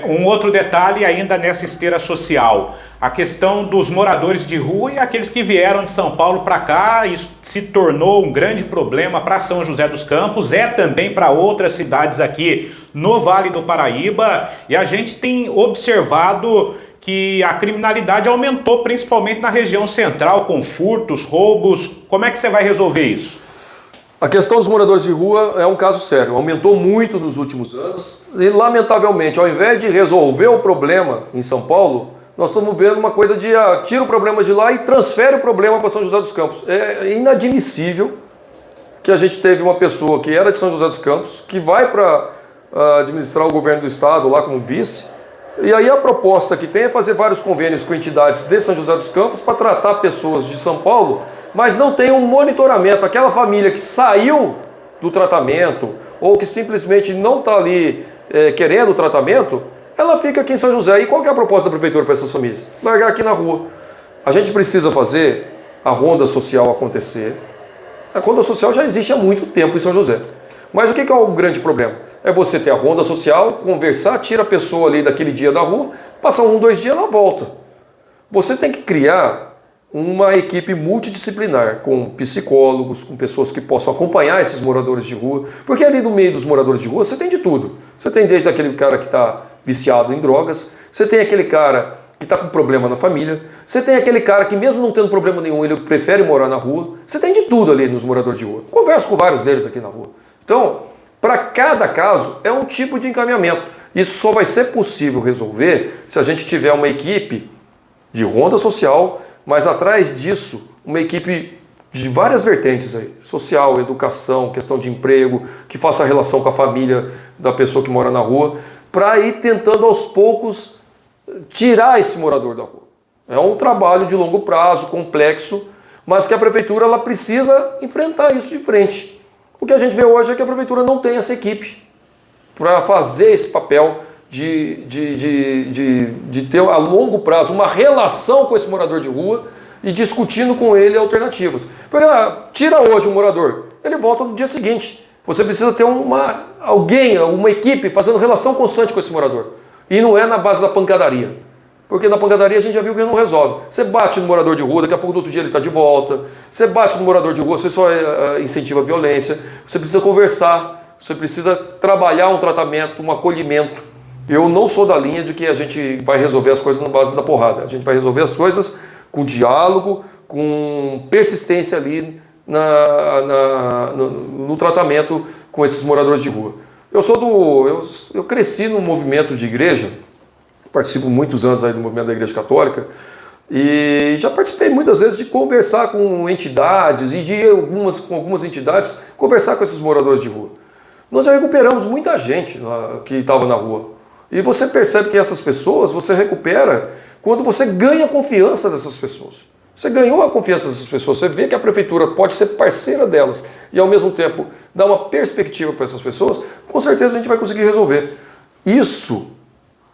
Um outro detalhe ainda nessa esteira social, a questão dos moradores de rua e aqueles que vieram de São Paulo para cá, isso se tornou um grande problema para São José dos Campos, é também para outras cidades aqui no Vale do Paraíba, e a gente tem observado que a criminalidade aumentou principalmente na região central, com furtos, roubos. Como é que você vai resolver isso? A questão dos moradores de rua é um caso sério, aumentou muito nos últimos anos e, lamentavelmente, ao invés de resolver o problema em São Paulo, nós estamos vendo uma coisa de tira o problema de lá e transfere o problema para São José dos Campos. É inadmissível que a gente teve uma pessoa que era de São José dos Campos, que vai para administrar o governo do estado lá como vice, e aí a proposta que tem é fazer vários convênios com entidades de São José dos Campos para tratar pessoas de São Paulo, mas não tem um monitoramento. Aquela família que saiu do tratamento ou que simplesmente não está ali querendo o tratamento, ela fica aqui em São José. E qual que é a proposta da prefeitura para essas famílias? Largar aqui na rua. A gente precisa fazer a ronda social acontecer. A ronda social já existe há muito tempo em São José. Mas o que é o grande problema? É você ter a ronda social, conversar, tira a pessoa ali daquele dia da rua, passa 1, 2 dias, ela volta. Você tem que criar uma equipe multidisciplinar, com psicólogos, com pessoas que possam acompanhar esses moradores de rua, porque ali no meio dos moradores de rua você tem de tudo. Você tem desde aquele cara que está viciado em drogas, você tem aquele cara que está com problema na família, você tem aquele cara que mesmo não tendo problema nenhum, ele prefere morar na rua, você tem de tudo ali nos moradores de rua. Converso com vários deles aqui na rua. Então, para cada caso é um tipo de encaminhamento. Isso só vai ser possível resolver se a gente tiver uma equipe de ronda social, mas atrás disso, uma equipe de várias vertentes aí, social, educação, questão de emprego, que faça a relação com a família da pessoa que mora na rua, para ir tentando aos poucos tirar esse morador da rua. É um trabalho de longo prazo, complexo, mas que a prefeitura ela precisa enfrentar isso de frente. O que a gente vê hoje é que a prefeitura não tem essa equipe para fazer esse papel de ter a longo prazo uma relação com esse morador de rua e discutindo com ele alternativas. Porque tira hoje um morador, ele volta no dia seguinte. Você precisa ter uma equipe fazendo relação constante com esse morador. E não é na base da pancadaria. Porque na pancadaria a gente já viu que não resolve. Você bate no morador de rua, daqui a pouco no outro dia ele está de volta. Você bate no morador de rua, você só incentiva a violência. Você precisa conversar, você precisa trabalhar um tratamento, um acolhimento. Eu não sou da linha de que a gente vai resolver as coisas na base da porrada. A gente vai resolver as coisas com diálogo, com persistência ali no tratamento com esses moradores de rua. Eu cresci num movimento de igreja, participo muitos anos aí do movimento da Igreja Católica, e já participei muitas vezes de conversar com entidades e com algumas entidades, conversar com esses moradores de rua. Nós já recuperamos muita gente que estava na rua. E você percebe que essas pessoas você recupera quando você ganha a confiança dessas pessoas. Você ganhou a confiança dessas pessoas, você vê que a prefeitura pode ser parceira delas e ao mesmo tempo dar uma perspectiva para essas pessoas, com certeza a gente vai conseguir resolver. Isso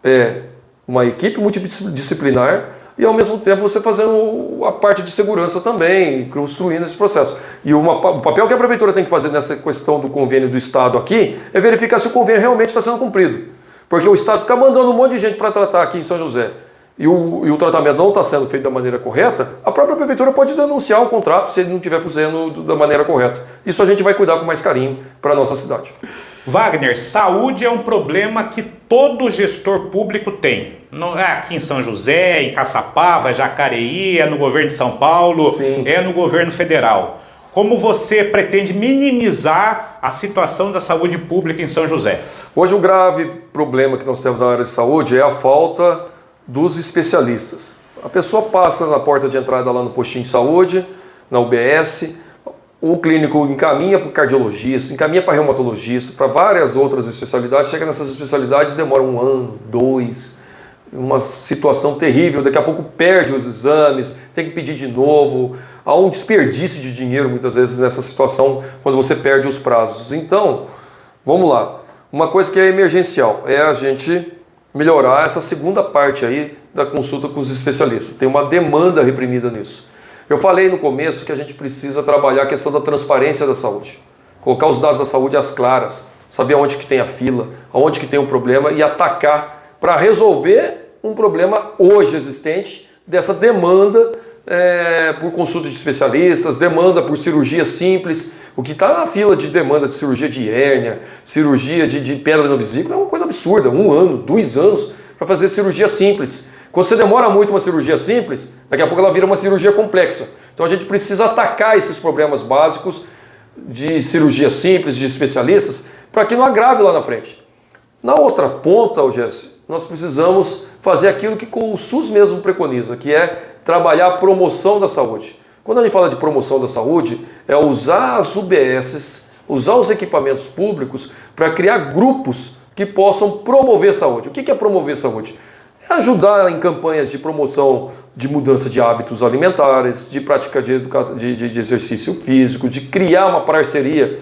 é uma equipe multidisciplinar e ao mesmo tempo você fazendo a parte de segurança também, construindo esse processo. E o papel que a prefeitura tem que fazer nessa questão do convênio do Estado aqui é verificar se o convênio realmente está sendo cumprido. Porque o Estado fica mandando um monte de gente para tratar aqui em São José e o tratamento não está sendo feito da maneira correta, a própria prefeitura pode denunciar o contrato se ele não estiver fazendo da maneira correta. Isso a gente vai cuidar com mais carinho para a nossa cidade. Wagner, saúde é um problema que todo gestor público tem. Aqui em São José, em Caçapava, Jacareí, é no governo de São Paulo, Sim. É no governo federal. Como você pretende minimizar a situação da saúde pública em São José? Hoje o grave problema que nós temos na área de saúde é a falta dos especialistas. A pessoa passa na porta de entrada lá no postinho de saúde, na UBS, o clínico encaminha para o cardiologista, encaminha para reumatologista, para várias outras especialidades, chega nessas especialidades, demora 1 ano, 2, uma situação terrível, daqui a pouco perde os exames, tem que pedir de novo, há um desperdício de dinheiro muitas vezes nessa situação quando você perde os prazos. Então, vamos lá, uma coisa que é emergencial é a gente melhorar essa segunda parte aí da consulta com os especialistas, tem uma demanda reprimida nisso. Eu falei no começo que a gente precisa trabalhar a questão da transparência da saúde, colocar os dados da saúde às claras, saber onde que tem a fila, onde que tem o problema e atacar para resolver um problema hoje existente dessa demanda por consulta de especialistas, demanda por cirurgia simples. O que está na fila de demanda de cirurgia de hérnia, cirurgia de pedra na vesícula é uma coisa absurda, 1 ano, 2 anos para fazer cirurgia simples. Quando você demora muito uma cirurgia simples, daqui a pouco ela vira uma cirurgia complexa. Então a gente precisa atacar esses problemas básicos de cirurgia simples, de especialistas, para que não agrave lá na frente. Na outra ponta, Jesse, nós precisamos fazer aquilo que o SUS mesmo preconiza, que é trabalhar a promoção da saúde. Quando a gente fala de promoção da saúde, é usar as UBSs, usar os equipamentos públicos para criar grupos que possam promover a saúde. O que é promover a saúde? É ajudar em campanhas de promoção de mudança de hábitos alimentares, de prática de exercício físico, de criar uma parceria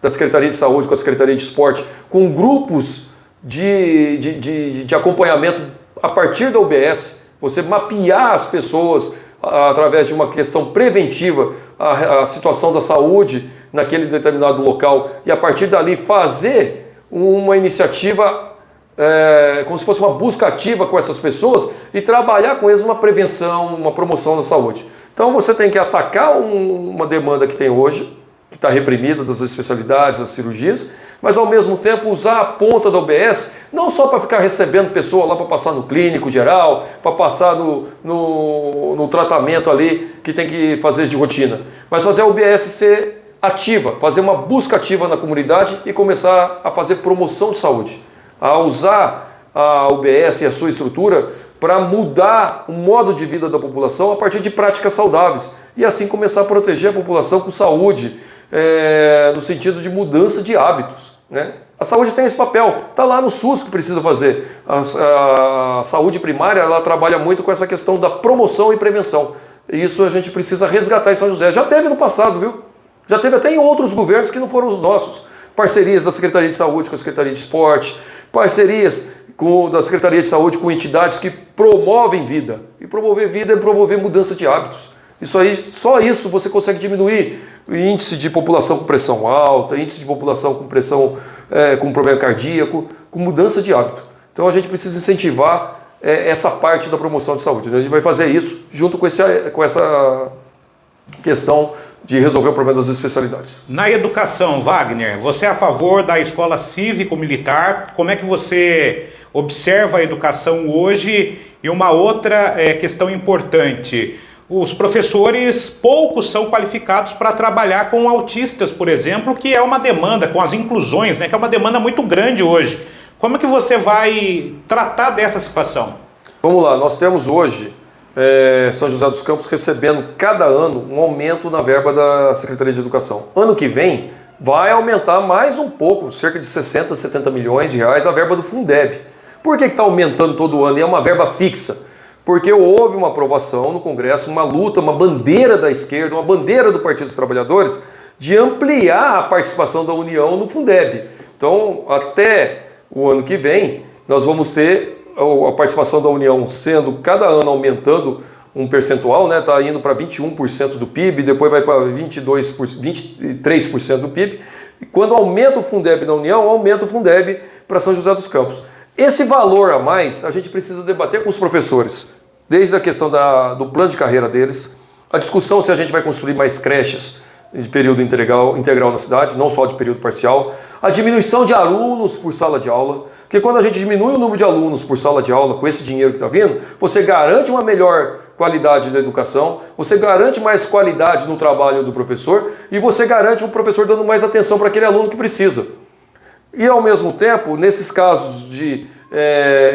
da Secretaria de Saúde com a Secretaria de Esporte, com grupos de acompanhamento a partir da UBS, você mapear as pessoas através de uma questão preventiva, a situação da saúde naquele determinado local e a partir dali fazer uma iniciativa como se fosse uma busca ativa com essas pessoas e trabalhar com eles uma prevenção, uma promoção da saúde. Então você tem que atacar uma demanda que tem hoje, que está reprimida das especialidades, das cirurgias, mas ao mesmo tempo usar a ponta da UBS, não só para ficar recebendo pessoa lá para passar no clínico geral, para passar no tratamento ali que tem que fazer de rotina, mas fazer a UBS ser ativa, fazer uma busca ativa na comunidade e começar a fazer promoção de saúde, a usar a UBS e a sua estrutura para mudar o modo de vida da população a partir de práticas saudáveis e assim começar a proteger a população com saúde, no sentido de mudança de hábitos, né? A saúde tem esse papel, está lá no SUS que precisa fazer. A saúde primária ela trabalha muito com essa questão da promoção e prevenção. Isso a gente precisa resgatar em São José. Já teve no passado, viu? Já teve até em outros governos que não foram os nossos. Parcerias da Secretaria de Saúde com a Secretaria de Esporte, parcerias da Secretaria de Saúde com entidades que promovem vida. E promover vida é promover mudança de hábitos. Isso aí, só isso você consegue diminuir o índice de população com pressão alta, índice de população com pressão com problema cardíaco, com mudança de hábito. Então a gente precisa incentivar essa parte da promoção de saúde. A gente vai fazer isso junto com essa questão de resolver o problema das especialidades. Na educação, Wagner, você é a favor da escola cívico-militar? Como é que você observa a educação hoje? E uma outra questão importante, os professores, poucos são qualificados para trabalhar com autistas, por exemplo, que é uma demanda, com as inclusões, né, que é uma demanda muito grande hoje. Como é que você vai tratar dessa situação? Vamos lá, nós temos hoje São José dos Campos recebendo cada ano um aumento na verba da Secretaria de Educação. Ano que vem vai aumentar mais um pouco, cerca de 60, 70 milhões de reais a verba do Fundeb. Por que está aumentando todo ano? E é uma verba fixa. Porque houve uma aprovação no Congresso, uma luta, uma bandeira da esquerda, uma bandeira do Partido dos Trabalhadores de ampliar a participação da União no Fundeb. Então, até o ano que vem, nós vamos ter a participação da União sendo cada ano aumentando um percentual, né? Está indo para 21% do PIB, depois vai para 23% do PIB. E quando aumenta o Fundeb na União, aumenta o Fundeb para São José dos Campos. Esse valor a mais a gente precisa debater com os professores, desde a questão do plano de carreira deles, a discussão se a gente vai construir mais creches de período integral na cidade, não só de período parcial, a diminuição de alunos por sala de aula, porque quando a gente diminui o número de alunos por sala de aula com esse dinheiro que está vindo, você garante uma melhor qualidade da educação, você garante mais qualidade no trabalho do professor e você garante um professor dando mais atenção para aquele aluno que precisa. E ao mesmo tempo, nesses casos de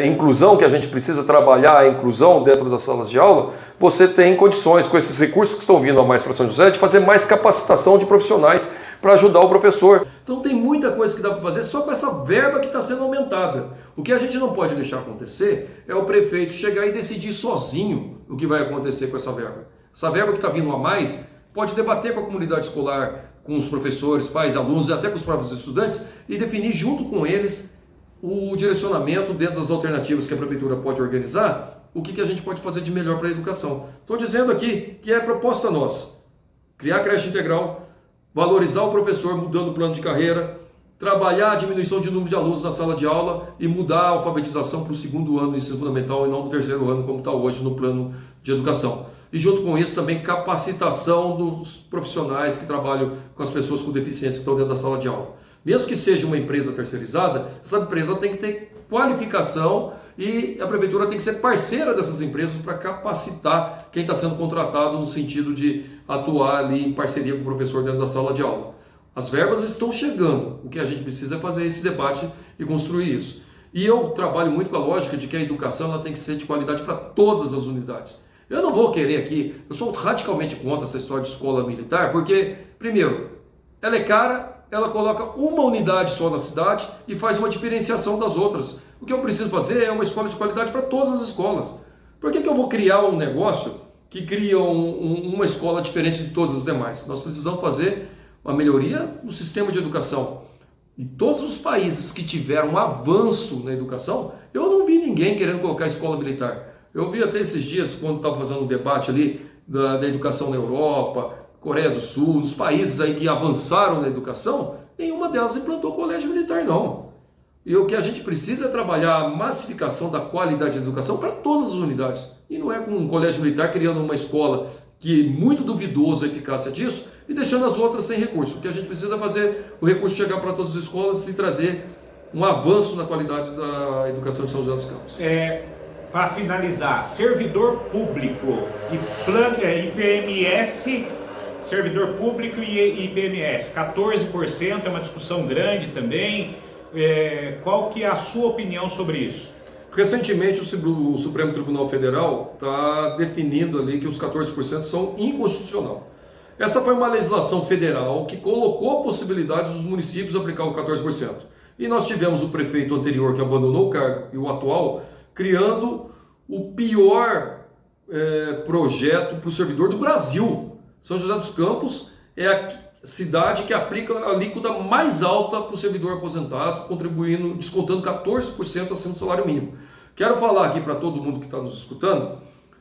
inclusão, que a gente precisa trabalhar a inclusão dentro das salas de aula, você tem condições, com esses recursos que estão vindo a mais para São José, de fazer mais capacitação de profissionais para ajudar o professor. Então tem muita coisa que dá para fazer só com essa verba que está sendo aumentada. O que a gente não pode deixar acontecer é o prefeito chegar e decidir sozinho o que vai acontecer com essa verba. Essa verba que está vindo a mais, pode debater com a comunidade escolar, com os professores, pais, alunos e até com os próprios estudantes e definir junto com eles o direcionamento dentro das alternativas que a prefeitura pode organizar, o que a gente pode fazer de melhor para a educação. Estou dizendo aqui que é proposta nossa, criar creche integral, valorizar o professor mudando o plano de carreira, trabalhar a diminuição de número de alunos na sala de aula e mudar a alfabetização para o segundo ano do ensino fundamental e não do terceiro ano, como está hoje no plano de educação. E junto com isso também capacitação dos profissionais que trabalham com as pessoas com deficiência que estão dentro da sala de aula. Mesmo que seja uma empresa terceirizada, essa empresa tem que ter qualificação e a prefeitura tem que ser parceira dessas empresas para capacitar quem está sendo contratado no sentido de atuar ali em parceria com o professor dentro da sala de aula. As verbas estão chegando, o que a gente precisa é fazer esse debate e construir isso. E eu trabalho muito com a lógica de que a educação ela tem que ser de qualidade para todas as unidades. Eu não vou querer aqui, eu sou radicalmente contra essa história de escola militar, porque, primeiro, ela é cara, ela coloca uma unidade só na cidade e faz uma diferenciação das outras. O que eu preciso fazer é uma escola de qualidade para todas as escolas. Por que eu vou criar um negócio que cria uma escola diferente de todas as demais? Nós precisamos fazer uma melhoria no sistema de educação. E todos os países que tiveram um avanço na educação, eu não vi ninguém querendo colocar escola militar. Eu vi até esses dias, quando estava fazendo um debate ali da educação na Europa, Coreia do Sul, nos países aí que avançaram na educação, nenhuma delas implantou colégio militar, não. E o que a gente precisa é trabalhar a massificação da qualidade da educação para todas as unidades. E não é com um colégio militar criando uma escola que é muito duvidosa a eficácia disso e deixando as outras sem recurso. O que a gente precisa é fazer o recurso chegar para todas as escolas e trazer um avanço na qualidade da educação de São José dos Campos. Para finalizar, servidor público e IPMS, servidor público e IPMS, 14% é uma discussão grande também. Qual que é a sua opinião sobre isso? Recentemente o Supremo Tribunal Federal está definindo ali que os 14% são inconstitucional. Essa foi uma legislação federal que colocou a possibilidade dos municípios aplicar o 14%. E nós tivemos o prefeito anterior que abandonou o cargo e o atual criando o pior projeto para o servidor do Brasil. São José dos Campos é a cidade que aplica a alíquota mais alta para o servidor aposentado, contribuindo, descontando 14% acima do salário mínimo. Quero falar aqui para todo mundo que está nos escutando,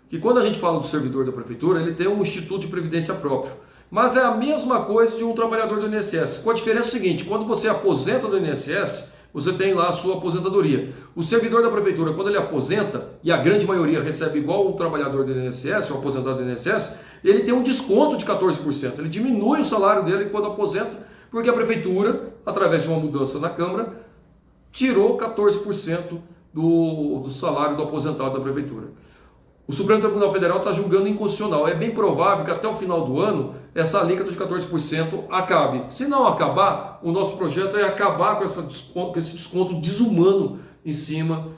que quando a gente fala do servidor da prefeitura, ele tem um instituto de previdência próprio. Mas é a mesma coisa de um trabalhador do INSS, com a diferença seguinte: quando você aposenta do INSS, você tem lá a sua aposentadoria. O servidor da prefeitura, quando ele aposenta, e a grande maioria recebe igual o trabalhador do INSS, o aposentado do INSS, ele tem um desconto de 14%. Ele diminui o salário dele quando aposenta, porque a prefeitura, através de uma mudança na Câmara, tirou 14% do salário do aposentado da prefeitura. O Supremo Tribunal Federal está julgando inconstitucional. É bem provável que até o final do ano essa alíquota de 14% acabe. Se não acabar, o nosso projeto é acabar com esse desconto desumano em cima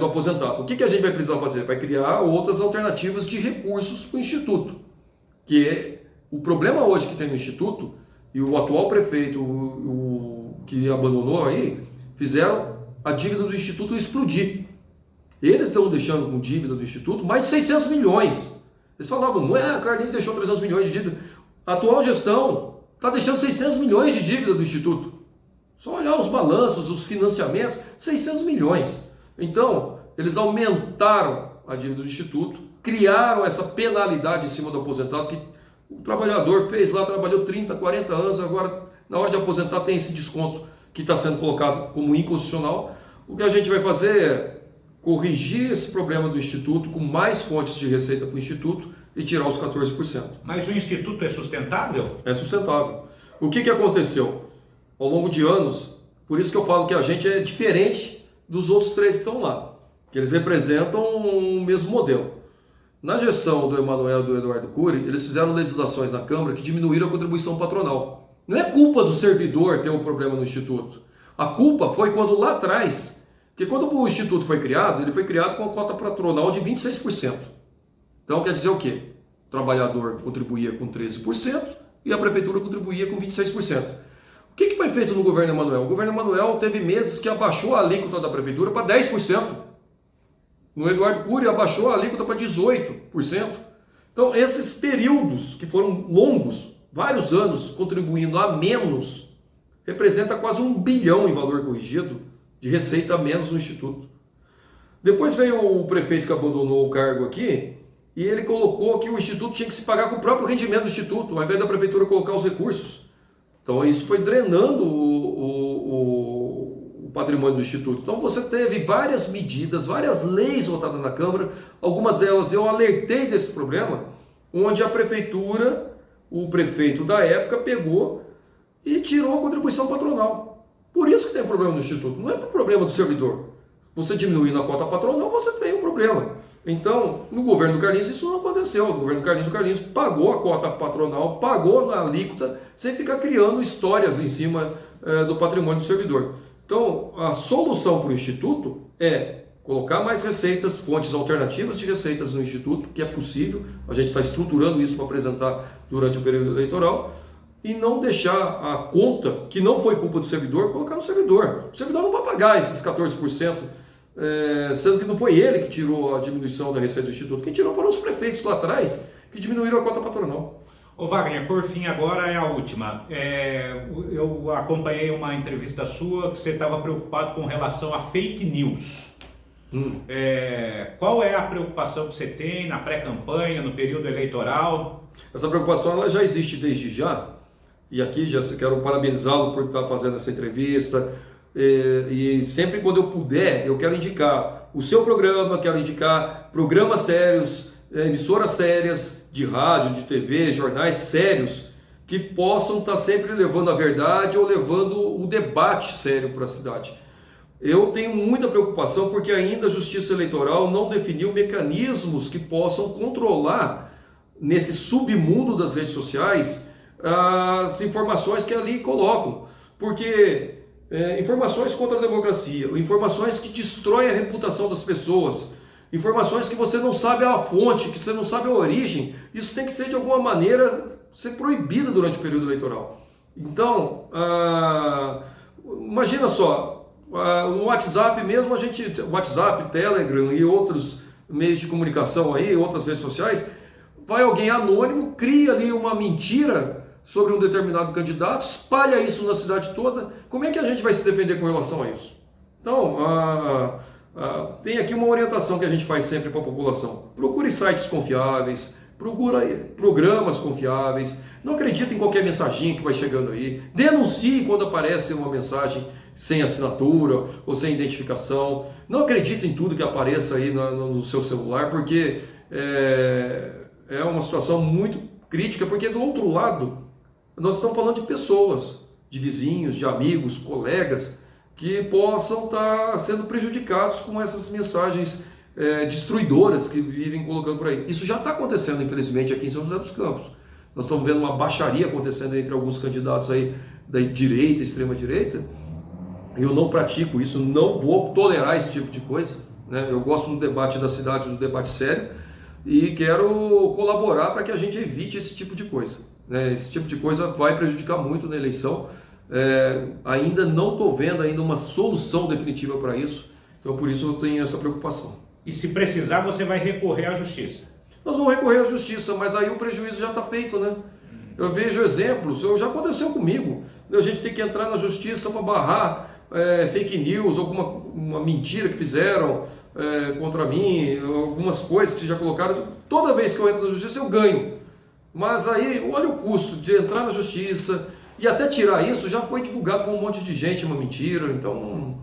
do aposentado. O que a gente vai precisar fazer? Vai criar outras alternativas de recursos para o Instituto. Que o problema hoje que tem no Instituto, e o atual prefeito que abandonou aí, fizeram a dívida do Instituto explodir. Eles estão deixando com dívida do Instituto mais de 600 milhões. Eles falavam, não é, a Carlinhos deixou 300 milhões de dívida. A atual gestão está deixando 600 milhões de dívida do Instituto. Só olhar os balanços, os financiamentos, 600 milhões. Então, eles aumentaram a dívida do Instituto, criaram essa penalidade em cima do aposentado, que o trabalhador fez lá, trabalhou 30, 40 anos, agora, na hora de aposentar, tem esse desconto que está sendo colocado como inconstitucional. O que a gente vai fazer é corrigir esse problema do Instituto com mais fontes de receita para o Instituto e tirar os 14%. Mas o Instituto é sustentável? É sustentável. O que aconteceu? Ao longo de anos, por isso que eu falo que a gente é diferente dos outros três que estão lá, que eles representam o mesmo modelo. Na gestão do Emanuel e do Eduardo Cury, eles fizeram legislações na Câmara que diminuíram a contribuição patronal. Não é culpa do servidor ter um problema no Instituto. A culpa foi quando lá atrás, porque quando o Instituto foi criado, ele foi criado com a cota patronal de 26%. Então quer dizer o quê? O trabalhador contribuía com 13% e a prefeitura contribuía com 26%. O que foi feito no governo Emanuel? O governo Emanuel teve meses que abaixou a alíquota da prefeitura para 10%. No Eduardo Cury abaixou a alíquota para 18%. Então esses períodos que foram longos, vários anos contribuindo a menos, representa quase 1 bilhão em valor corrigido de receita a menos no Instituto. Depois veio o prefeito que abandonou o cargo aqui e ele colocou que o Instituto tinha que se pagar com o próprio rendimento do Instituto, ao invés da prefeitura colocar os recursos. Então isso foi drenando o patrimônio do Instituto. Então você teve várias medidas, várias leis votadas na Câmara, algumas delas eu alertei desse problema, onde a prefeitura, o prefeito da época pegou e tirou a contribuição patronal. Por isso que tem problema no Instituto, não é por problema do servidor. Você diminuindo a cota patronal, você tem um problema. Então, no governo do Carlinhos isso não aconteceu. No governo do Carlinhos pagou a cota patronal, pagou na alíquota, sem ficar criando histórias em cima do patrimônio do servidor. Então, a solução para o Instituto é colocar mais receitas, fontes alternativas de receitas no Instituto, que é possível, a gente está estruturando isso para apresentar durante o período eleitoral, e não deixar a conta, que não foi culpa do servidor, colocar no servidor. O servidor não vai pagar esses 14%, sendo que não foi ele que tirou a diminuição da receita do Instituto. Quem tirou foram os prefeitos lá atrás, que diminuíram a cota patronal. Ô Wagner, por fim, agora é a última. Eu acompanhei uma entrevista sua que você estava preocupado com relação a fake news. Qual é a preocupação que você tem na pré-campanha, no período eleitoral? Essa preocupação ela já existe desde já, e aqui já quero parabenizá-lo por estar fazendo essa entrevista, e sempre quando eu puder, eu quero indicar o seu programa, quero indicar programas sérios, emissoras sérias de rádio, de TV, jornais sérios, que possam estar sempre levando a verdade ou levando o debate sério para a cidade. Eu tenho muita preocupação porque ainda a Justiça Eleitoral não definiu mecanismos que possam controlar nesse submundo das redes sociais as informações que ali colocam. Porque informações contra a democracia, informações que destroem a reputação das pessoas, informações que você não sabe a fonte, que você não sabe a origem, isso tem que ser de alguma maneira ser proibido durante o período eleitoral. Então, imagina só, no WhatsApp mesmo, WhatsApp, Telegram e outros meios de comunicação aí, outras redes sociais, vai alguém anônimo, cria ali uma mentira sobre um determinado candidato, espalha isso na cidade toda. Como é que a gente vai se defender com relação a isso? Então, tem aqui uma orientação que a gente faz sempre para a população. Procure sites confiáveis, procure programas confiáveis, não acredite em qualquer mensaginha que vai chegando aí, denuncie quando aparece uma mensagem sem assinatura ou sem identificação, não acredite em tudo que apareça aí no seu celular, porque é uma situação muito crítica, porque do outro lado nós estamos falando de pessoas, de vizinhos, de amigos, colegas, que possam estar sendo prejudicados com essas mensagens destruidoras que vivem colocando por aí. Isso já está acontecendo, infelizmente, aqui em São José dos Campos. Nós estamos vendo uma baixaria acontecendo entre alguns candidatos aí da direita, extrema direita. Eu não pratico isso, não vou tolerar esse tipo de coisa, né? Eu gosto do debate da cidade, do debate sério, e quero colaborar para que a gente evite esse tipo de coisa, né? Esse tipo de coisa vai prejudicar muito na eleição. Ainda não estou vendo ainda uma solução definitiva para isso, então por isso eu tenho essa preocupação. E se precisar, você vai recorrer à justiça? Nós vamos recorrer à justiça, mas aí o prejuízo já está feito, né? Eu vejo exemplos, já aconteceu comigo, a gente tem que entrar na justiça para barrar fake news, uma mentira que fizeram contra mim, algumas coisas que já colocaram. Toda vez que eu entro na justiça eu ganho, mas aí olha o custo de entrar na justiça e até tirar isso. Já foi divulgado por um monte de gente uma mentira. Então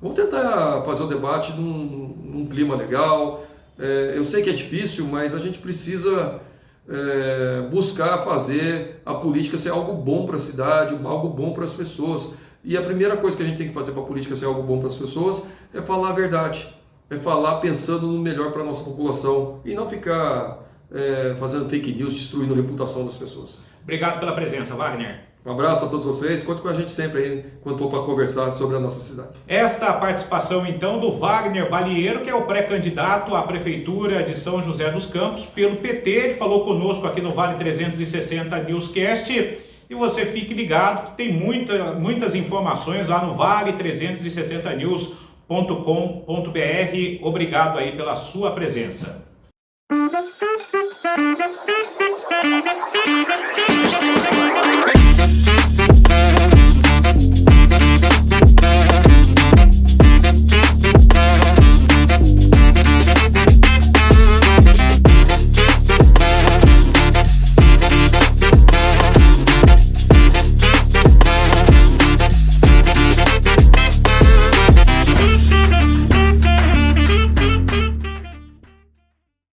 vamos tentar fazer o debate num clima legal. Eu sei que é difícil, mas a gente precisa buscar fazer a política ser algo bom para a cidade, algo bom para as pessoas. E a primeira coisa que a gente tem que fazer para a política ser algo bom para as pessoas é falar a verdade, é falar pensando no melhor para a nossa população e não ficar fazendo fake news, destruindo a reputação das pessoas. Obrigado pela presença, Wagner. Um abraço a todos vocês, conte com a gente sempre aí quando for para conversar sobre a nossa cidade. Esta a participação então do Wagner Balieiro, que é o pré-candidato à Prefeitura de São José dos Campos pelo PT. Ele falou conosco aqui no Vale 360 Newscast. E você fique ligado que tem muitas informações lá no vale360news.com.br. Obrigado aí pela sua presença.